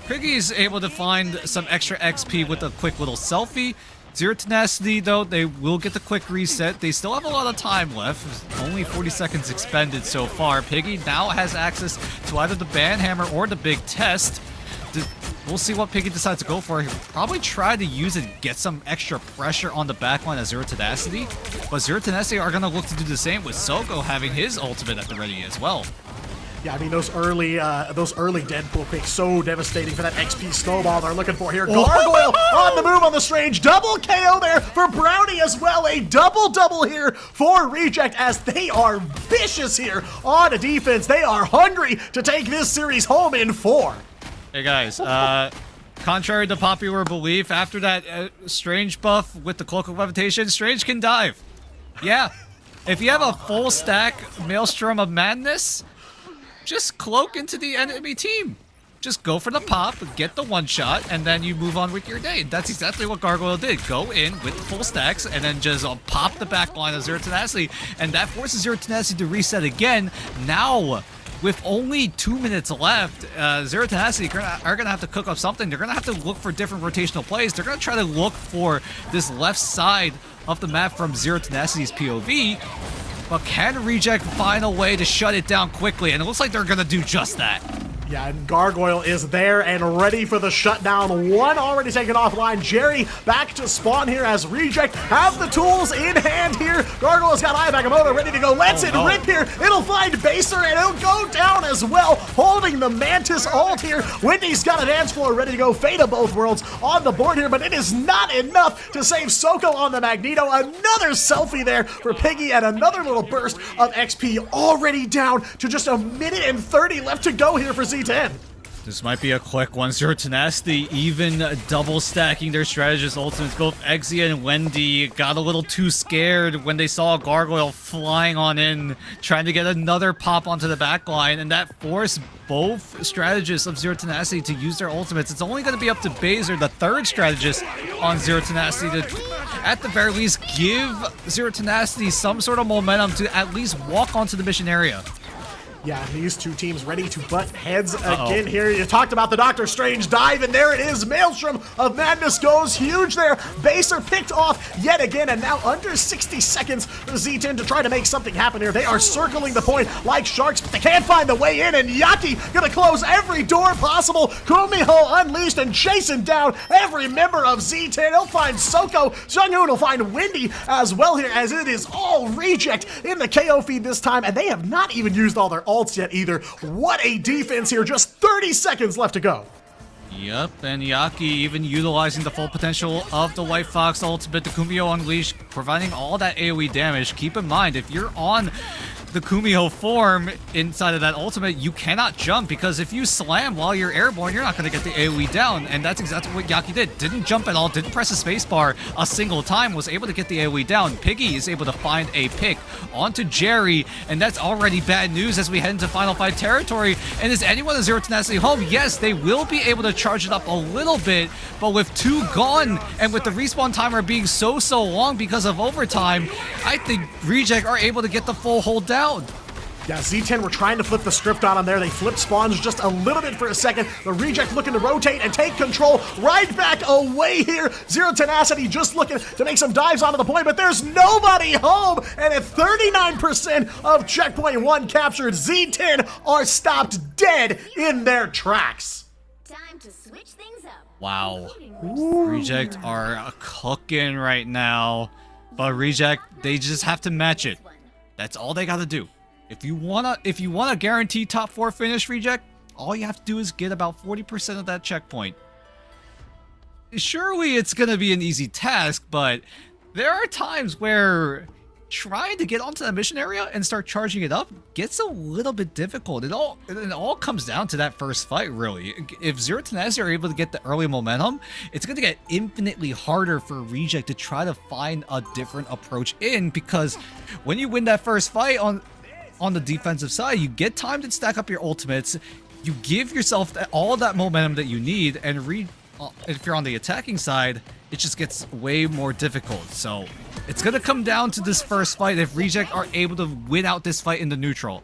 Piggy's able to find some extra XP with a quick little selfie. Zero Tenacity, though, they will get the quick reset. They still have a lot of time left. Only 40 seconds expended so far. Piggy now has access to either the Banhammer or the Big Test. We'll see what Piggy decides to go for. He'll probably try to use it, get some extra pressure on the backline of Zero Tenacity, but Zero Tenacity are going to look to do the same with Soko having his ultimate at the ready as well. Yeah, I mean, those early Deadpool picks, so devastating for that XP snowball they're looking for here. Gargoyle on the move on the Strange. Double KO there for Brownie as well. A double here for Reject, as they are vicious here on a defense. They are hungry to take this series home in 4. Hey guys, contrary to popular belief, after that Strange buff with the Cloak of Levitation, Strange can dive. Yeah. If you have a full stack Maelstrom of Madness, just cloak into the enemy team. Just go for the pop, get the one shot, and then you move on with your day. That's exactly what Gargoyle did. Go in with full stacks and then just pop the back line of Zero Tenacity, and that forces Zero Tenacity to reset again. Now, with only 2 minutes left, Zero Tenacity are going to have to cook up something. They're going to have to look for different rotational plays. They're going to try to look for this left side of the map from Zero Tenacity's POV, but can Reject find a way to shut it down quickly? And it looks like they're going to do just that. Yeah, and Gargoyle is there and ready for the shutdown. One already taken offline. Jerry back to spawn here as Reject have the tools in hand here. Gargoyle's got Eye Bagamoto ready to go. Lets it rip here. It'll find Baser and it'll go down as well. Holding the Mantis ult here. Wendy's got a dance floor ready to go. Fate of both worlds on the board here, but it is not enough to save Soko on the Magneto. Another selfie there for Piggy and another little burst of XP already down to just a minute and 30 left to go here for Z10. This might be a quick one. Zero Tenacity even double stacking their strategist ultimates. Both Exia and Wendy got a little too scared when they saw a Gargoyle flying on in, trying to get another pop onto the back line, and that forced both strategists of Zero Tenacity to use their ultimates. It's only going to be up to Baser, the third strategist on Zero Tenacity, to at the very least give Zero Tenacity some sort of momentum to at least walk onto the mission area. Yeah, these two teams ready to butt heads again here. You talked about the Doctor Strange dive, and there it is. Maelstrom of Madness goes huge there. Baser picked off yet again, and now under 60 seconds for Z10 to try to make something happen here. They are circling the point like sharks, but they can't find the way in, and Yaki gonna close every door possible. Kumiho unleashed and chasing down every member of Z10. He'll find Soko. Junghoon will find Wendy as well here, as it is all Reject in the KO feed this time, and they have not even used all their ults yet either. What a defense here. Just 30 seconds left to go. Yep, and Yaki even utilizing the full potential of the White Fox ultimate, the Kumiho Unleashed, providing all that AoE damage. Keep in mind, if you're on the Kumiho form inside of that ultimate, you cannot jump, because if you slam while you're airborne, you're not going to get the AoE down, and that's exactly what Yaki did. Didn't jump at all, didn't press the spacebar a single time, was able to get the AoE down. Piggy is able to find a pick onto Jerry, and that's already bad news as we head into Final Fight territory. And is anyone in Zero Tenacity home? Yes, they will be able to charge it up a little bit, but with 2 gone, and with the respawn timer being so long because of overtime, I think Reject are able to get the full hold down. Yeah, Z10 were trying to flip the script on him there. They flipped spawns just a little bit for a second. The Reject looking to rotate and take control right back away here. Zero Tenacity just looking to make some dives onto the point, but there's nobody home. And at 39% of checkpoint 1 captured, Z10 are stopped dead in their tracks. Time to switch things up. Wow. Reject are cooking right now, but Reject, they just have to match it. That's all they gotta do. If you wanna guarantee top 4 finish, Reject, all you have to do is get about 40% of that checkpoint. Surely it's gonna be an easy task, but there are times where trying to get onto that mission area and start charging it up gets a little bit difficult. It all comes down to that first fight, really. If Zero Tenacity are able to get the early momentum, it's going to get infinitely harder for Reject to try to find a different approach in, because when you win that first fight on the defensive side, you get time to stack up your ultimates, you give yourself all of that momentum that you need, and if you're on the attacking side, it just gets way more difficult. So it's going to come down to this first fight if Reject are able to win out this fight in the neutral.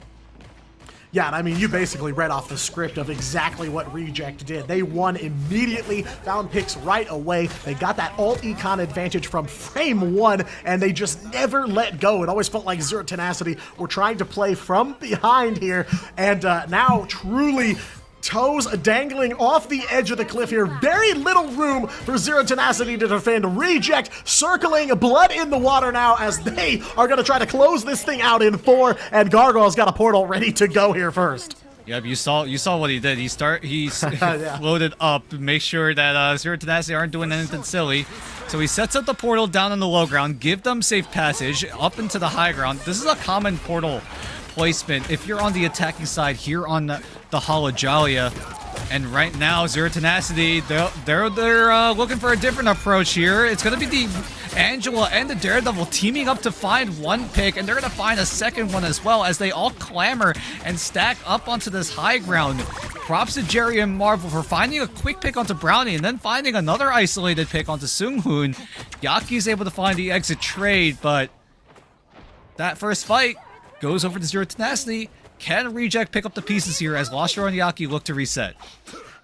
Yeah, and I mean, you basically read off the script of exactly what Reject did. They won immediately, found picks right away. They got that alt-econ advantage from frame 1, and they just never let go. It always felt like Zero Tenacity were trying to play from behind here, and now truly toes dangling off the edge of the cliff here. Very little room for Zero Tenacity to defend. Reject circling, blood in the water now, as they are going to try to close this thing out in 4, and Gargoyle's got a portal ready to go here first. Yep, you saw what he did. He floated up, make sure that Zero Tenacity aren't doing anything silly. So he sets up the portal down in the low ground, give them safe passage up into the high ground. This is a common portal placement if you're on the attacking side here on the Holojalia. And right now, Zero Tenacity, they're looking for a different approach here. It's going to be the Angela and the Daredevil teaming up to find one pick, and they're going to find a second one as well as they all clamor and stack up onto this high ground. Props to Jerry and Marvel for finding a quick pick onto Brownie and then finding another isolated pick onto Seunghoon. Yaki's able to find the exit trade, but that first fight goes over to Zero Tenacity. Can Reject pick up the pieces here as Lostro and Yaki look to reset?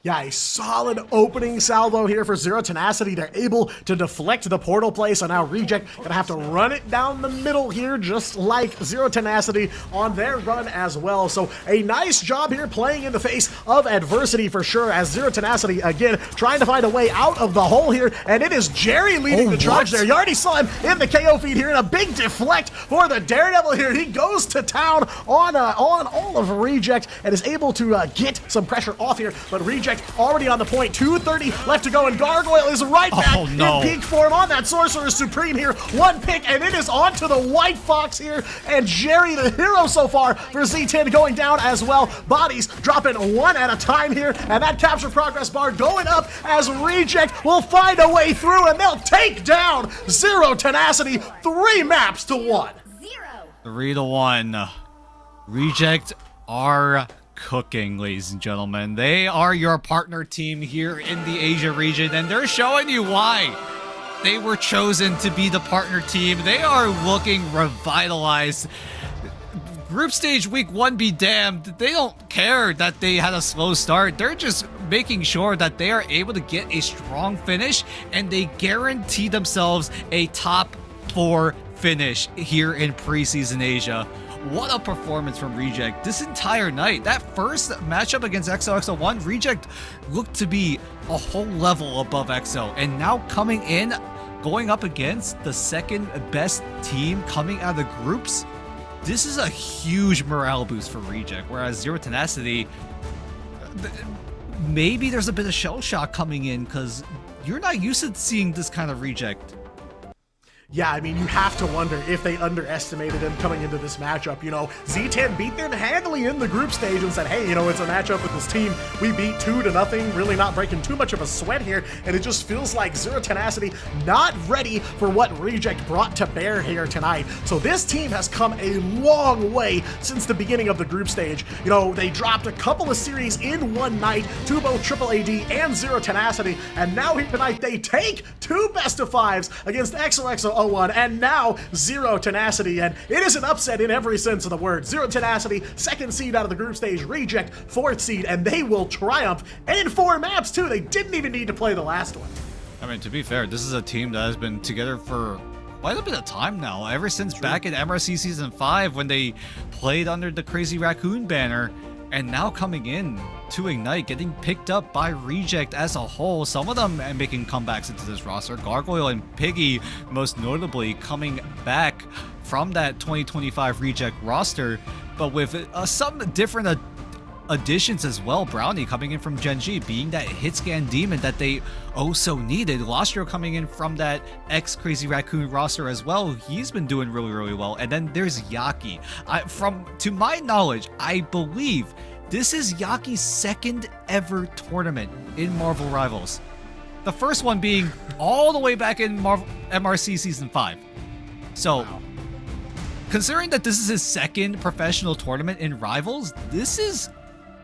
Yeah, a solid opening salvo here for Zero Tenacity. They're able to deflect the portal play, so now Reject gonna have to run it down the middle here, just like Zero Tenacity on their run as well. So a nice job here playing in the face of adversity for sure, as Zero Tenacity, again, trying to find a way out of the hole here, and it is Jerry leading the charge there. You already saw him in the KO feed here, and a big deflect for the Daredevil here. He goes to town on all of Reject and is able to get some pressure off here, but Reject already on the point. 2:30 left to go, and Gargoyle is right back in peak form on that Sorcerer Supreme here. One pick, and it is on to the White Fox here, and Jerry, the hero so far for Z10, going down as well. Bodies dropping one at a time here, and that capture progress bar going up as Reject will find a way through, and they'll take down Zero Tenacity 3-1. 3-1. Reject are cooking, ladies and gentlemen. They are your partner team here in the Asia region, and they're showing you why they were chosen to be the partner team. They are looking revitalized. Group stage week 1 be damned. They don't care that they had a slow start. They're just making sure that they are able to get a strong finish, and they guarantee themselves a top 4 finish here in preseason Asia. What a performance from Reject this entire night. That first matchup against XOXO1, Reject looked to be a whole level above EXO. And now coming in, going up against the second best team coming out of the groups, this is a huge morale boost for Reject. Whereas Zero Tenacity, maybe there's a bit of shell shock coming in because you're not used to seeing this kind of Reject. Yeah, I mean, you have to wonder if they underestimated him coming into this matchup. You know, Z10 beat them handily in the group stage and said, hey, you know, it's a matchup with this team we beat 2-0, really not breaking too much of a sweat here. And it just feels like Zero Tenacity not ready for what Reject brought to bear here tonight. So this team has come a long way since the beginning of the group stage. You know, they dropped a couple of series in one night to both Triple AD and Zero Tenacity. And now here tonight, they take 2 best-of-5s against XOXO and now Zero Tenacity, and it is an upset in every sense of the word. Zero Tenacity, 2nd seed out of the group stage, Reject, 4th seed, and they will triumph in 4 maps too. They didn't even need to play the last one. I mean, to be fair, this is a team that has been together for quite a bit of time now, ever since back in MRC Season 5 when they played under the Crazy Raccoon banner, and now coming in to Ignite, getting picked up by Reject as a whole. Some of them making comebacks into this roster. Gargoyle and Piggy, most notably, coming back from that 2025 Reject roster, but with some different additions as well. Brownie coming in from Gen G, being that hit scan demon that they so needed. Lostro coming in from that ex-Crazy Raccoon roster as well. He's been doing really, really well. And then there's Yaki. To my knowledge, I believe this is Yaki's 2nd ever tournament in Marvel Rivals. The first one being all the way back in MRC Season 5. So, considering that this is his 2nd professional tournament in Rivals, this is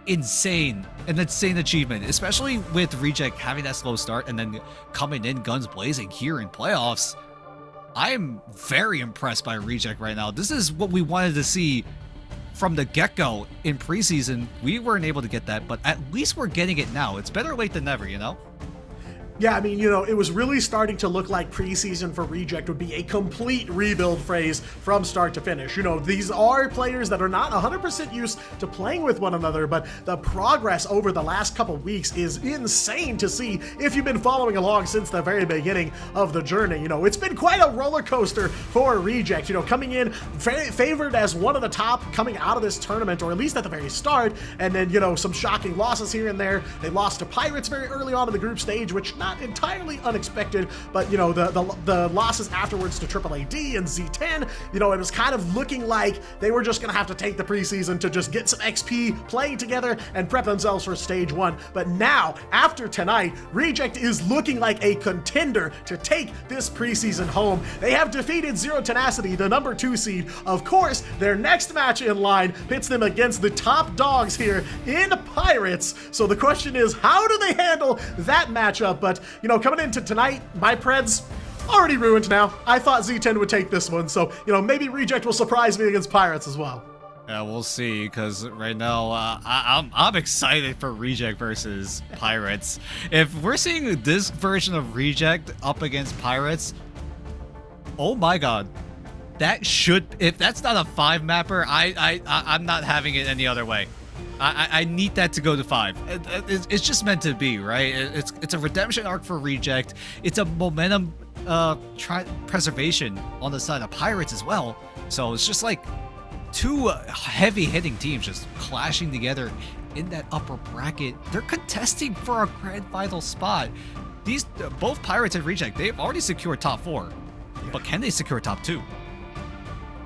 insane, an insane achievement, especially with Reject having that slow start and then coming in guns blazing here in playoffs. I'm very impressed by Reject right now. This is what we wanted to see from the get-go in preseason. We weren't able to get that, but at least we're getting it now. It's better late than never, you know? Yeah, I mean, you know, it was really starting to look like preseason for Reject would be a complete rebuild phase from start to finish. You know, these are players that are not 100% used to playing with one another, but the progress over the last couple weeks is insane to see if you've been following along since the very beginning of the journey. You know, it's been quite a roller coaster for Reject, you know, coming in favored as one of the top coming out of this tournament, or at least at the very start, and then, you know, some shocking losses here and there. They lost to Pirates very early on in the group stage, which not entirely unexpected, but you know, the losses afterwards to Triple AD and Z10, you know, it was kind of looking like they were just gonna have to take the preseason to just get some XP playing together and prep themselves for stage 1. But now, after tonight, Reject is looking like a contender to take this preseason home. They have defeated Zero Tenacity, the number 2 seed. Of course, their next match in line pits them against the top dogs here in Pirates. So the question is, how do they handle that matchup? But, you know, coming into tonight, my Preds already ruined now. I thought Z10 would take this one, so, you know, maybe Reject will surprise me against Pirates as well. Yeah, we'll see, because right now, I'm excited for Reject versus Pirates. If we're seeing this version of Reject up against Pirates, oh my god. That should, if that's not a 5 mapper, I'm not having it any other way. I need that to go to 5. It's just meant to be, right? It's a redemption arc for Reject. It's a momentum preservation on the side of Pirates as well. So it's just like 2 heavy-hitting teams just clashing together in that upper bracket. They're contesting for a grand final spot. These both Pirates and Reject, they've already secured top 4, but can they secure top 2?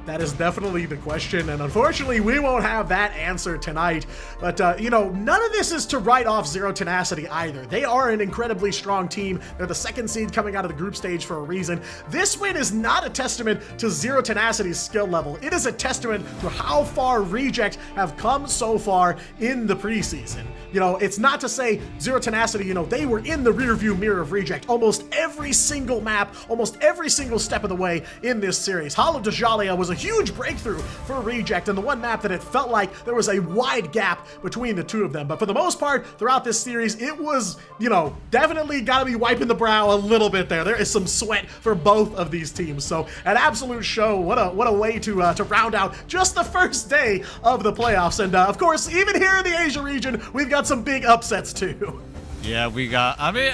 That is definitely the question, and unfortunately, we won't have that answer tonight. But, you know, none of this is to write off Zero Tenacity either. They are an incredibly strong team. They're the 2nd seed coming out of the group stage for a reason. This win is not a testament to Zero Tenacity's skill level. It is a testament to how far Reject have come so far in the preseason. You know, it's not to say Zero Tenacity, you know, they were in the rearview mirror of Reject almost every single map, almost every single step of the way in this series. Hollow de Jalia was a huge breakthrough for Reject, and the one map that it felt like there was a wide gap between the 2 of them. But for the most part, throughout this series, it was, you know, definitely gotta be wiping the brow a little bit there. There is some sweat for both of these teams. So an absolute show. What a way to round out just the first day of the playoffs. And of course, even here in the Asia region, we've got some big upsets too. Yeah, we got, I mean,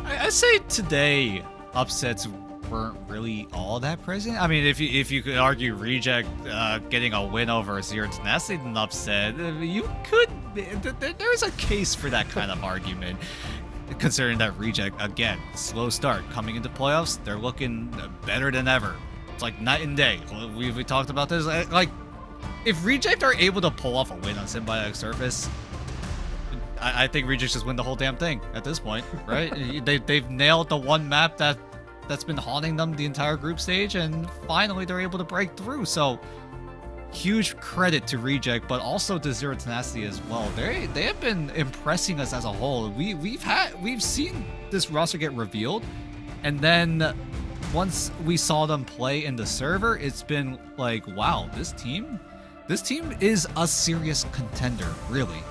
I say today upsets weren't really all that present. I mean, if you could argue Reject getting a win over Zero Tenacity an upset, you could, there's a case for that kind of argument, considering that Reject, again, slow start, coming into playoffs, they're looking better than ever. It's like night and day. We talked about this, like, if Reject are able to pull off a win on Symbiotic Surface, I think Reject just win the whole damn thing at this point, right? They've nailed the one map that's been haunting them the entire group stage, and finally they're able to break through. So huge credit to Reject, but also to Zero Tenacity as well. They have been impressing us as a whole. We've seen this roster get revealed, and then once we saw them play in the server, it's been like, wow, this team is a serious contender, really.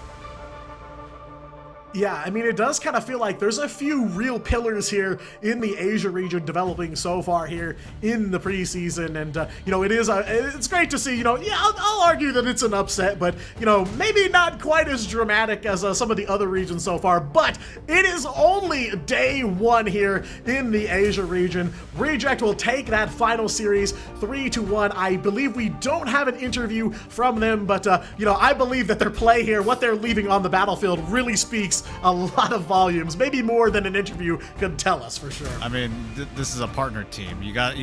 Yeah, I mean, it does kind of feel like there's a few real pillars here in the Asia region developing so far here in the preseason, and you know, it's great to see. You know, yeah, I'll argue that it's an upset, but you know, maybe not quite as dramatic as some of the other regions so far. But it is only day 1 here in the Asia region. Reject will take that final series 3-1. I believe we don't have an interview from them, but you know, I believe that their play here, what they're leaving on the battlefield, really speaks a lot of volumes, maybe more than an interview could tell us for sure. I mean, this is a partner team. You got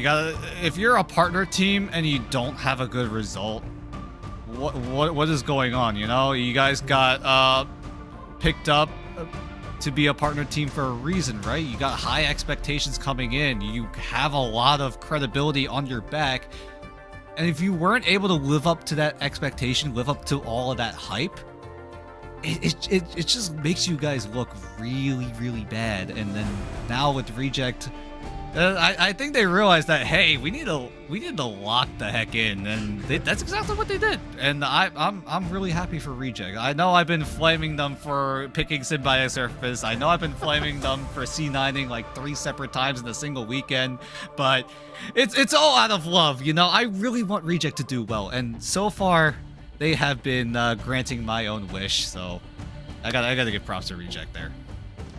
if you're a partner team and you don't have a good result, what is going on? You know, you guys got picked up to be a partner team for a reason, right? You got high expectations coming in. You have a lot of credibility on your back. And if you weren't able to live up to that expectation, live up to all of that hype, it just makes you guys look really, really bad. And then now with Reject, I think they realized that, hey, we need to lock the heck in, and that's exactly what they did. And I'm really happy for Reject. I know I've been flaming them for picking Symbiotic Surface. I know I've been flaming them for C9ing like 3 separate times in a single weekend, but it's all out of love, you know. I really want Reject to do well, and so far they have been granting my own wish, so I gotta give props to Reject there.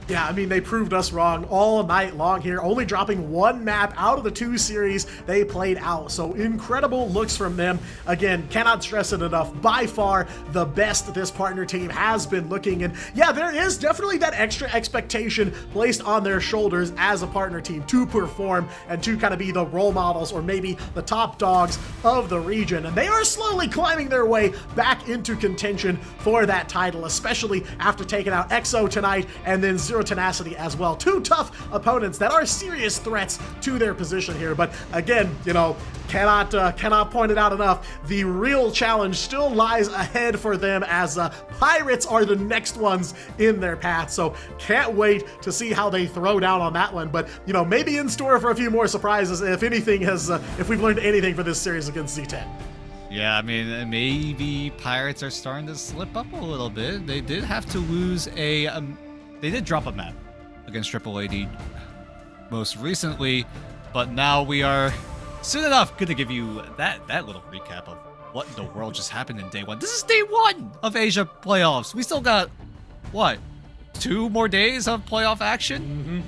Yeah, I mean, they proved us wrong all night long here, only dropping one map out of the 2 series they played out. So incredible looks from them. Again, cannot stress it enough. By far the best this partner team has been looking. And yeah, there is definitely that extra expectation placed on their shoulders as a partner team to perform and to kind of be the role models or maybe the top dogs of the region. And they are slowly climbing their way back into contention for that title, especially after taking out EXO tonight and then Zero Tenacity as well. 2 tough opponents that are serious threats to their position here. But again, you know, cannot point it out enough. The real challenge still lies ahead for them as Pirates are the next ones in their path. So can't wait to see how they throw down on that one. But you know, maybe in store for a few more surprises if anything has, if we've learned anything for this series against Z10. Yeah, I mean, maybe Pirates are starting to slip up a little bit. They did have to lose a... they did drop a map against Triple AD most recently, but now we are soon enough going to give you that little recap of what in the world just happened in day 1. This is day 1 of Asia playoffs. We still got, what, 2 more days of playoff action?